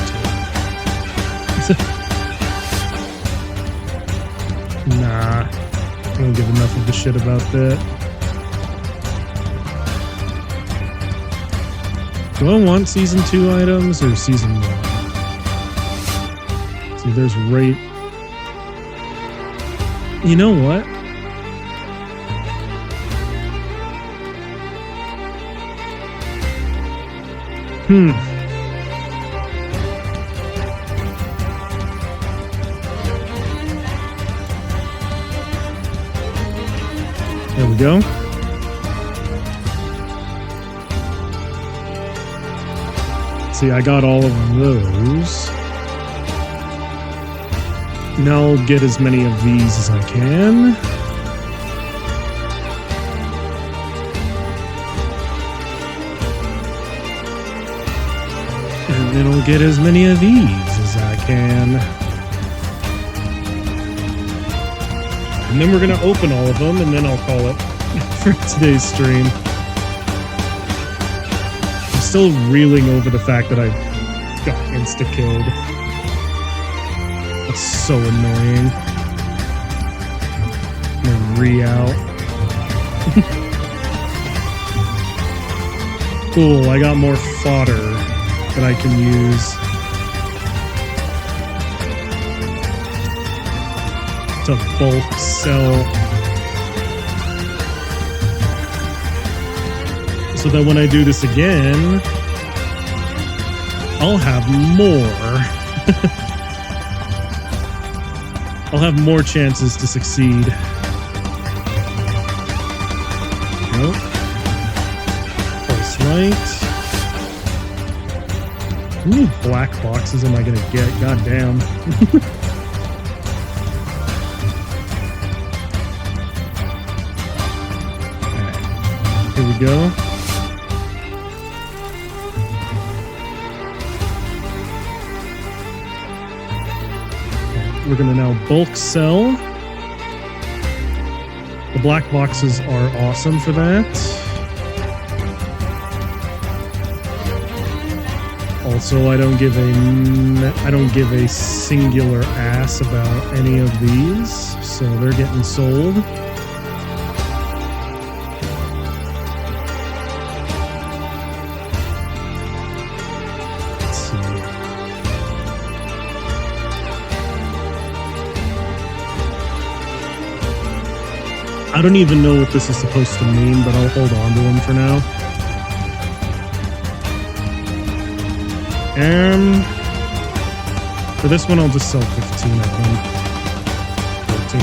Nah, I don't give enough of a shit about that. Do I want season 2 items or season 1? See, there's rate. You know what? There we go. See, I got all of those. Now I'll get as many of these as I can. And then I'll get as many of these as I can. And then we're going to open all of them, and then I'll call it for today's stream. I'm still reeling over the fact that I got insta-killed. That's so annoying. I'm gonna re-out. Cool, I got more fodder that I can use to bulk sell. So that when I do this again, I'll have more. I'll have more chances to succeed. Nope. Pulse light. How many black boxes am I gonna get? God damn. Alright. Here we go. We're going to now bulk sell. The black boxes are awesome for that. Also, I don't give a singular ass about any of these, so they're getting sold. I don't even know what this is supposed to mean, but I'll hold on to them for now. For this one, I'll just sell 15 of them. 14.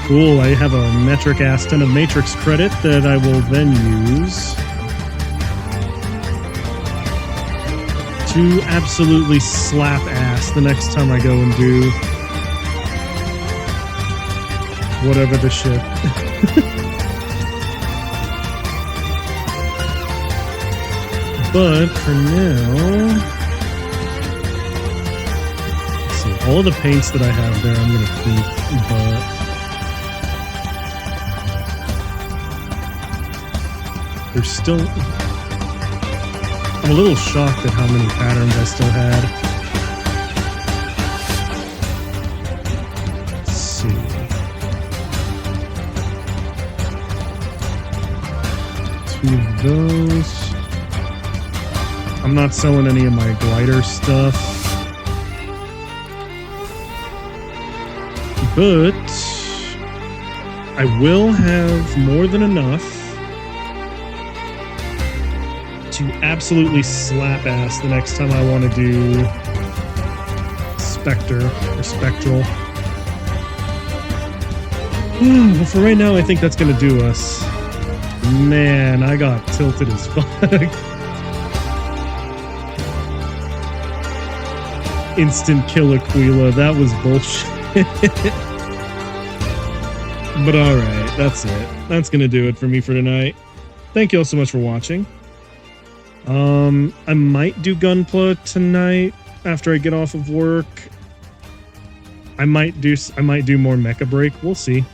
Cool, I have a metric ass ton of matrix credit that I will then use to absolutely slap ass the next time I go and do whatever the shit. But for now, let's see, all the paints that I have there I'm gonna keep, but there's still, I'm a little shocked at how many patterns I still had. Let's see. Two of those. I'm not selling any of my glider stuff. But I will have more than enough to absolutely slap ass the next time I want to do Spectre or Spectral. But for right now, I think that's going to do us. Man, I got tilted as fuck. Instant kill Aquila. That was bullshit. But alright, that's it. That's going to do it for me for tonight. Thank you all so much for watching. I might do Gunpla tonight after I get off of work. I might do more Mecha Break. We'll see.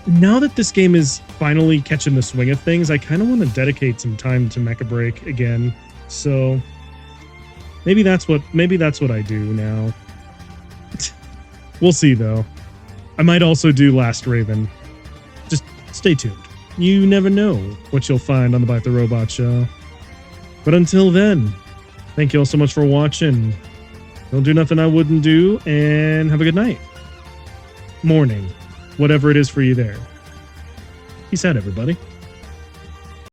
now that this game is finally catching the swing of things, I kind of want to dedicate some time to Mecha Break again. So maybe that's what I do now. We'll see though. I might also do Last Raven. Just stay tuned. You never know what you'll find on the Bite the Robot show. But until then, thank you all so much for watching. Don't do nothing I wouldn't do, and have a good night. Morning. Whatever it is for you there. Peace out, everybody.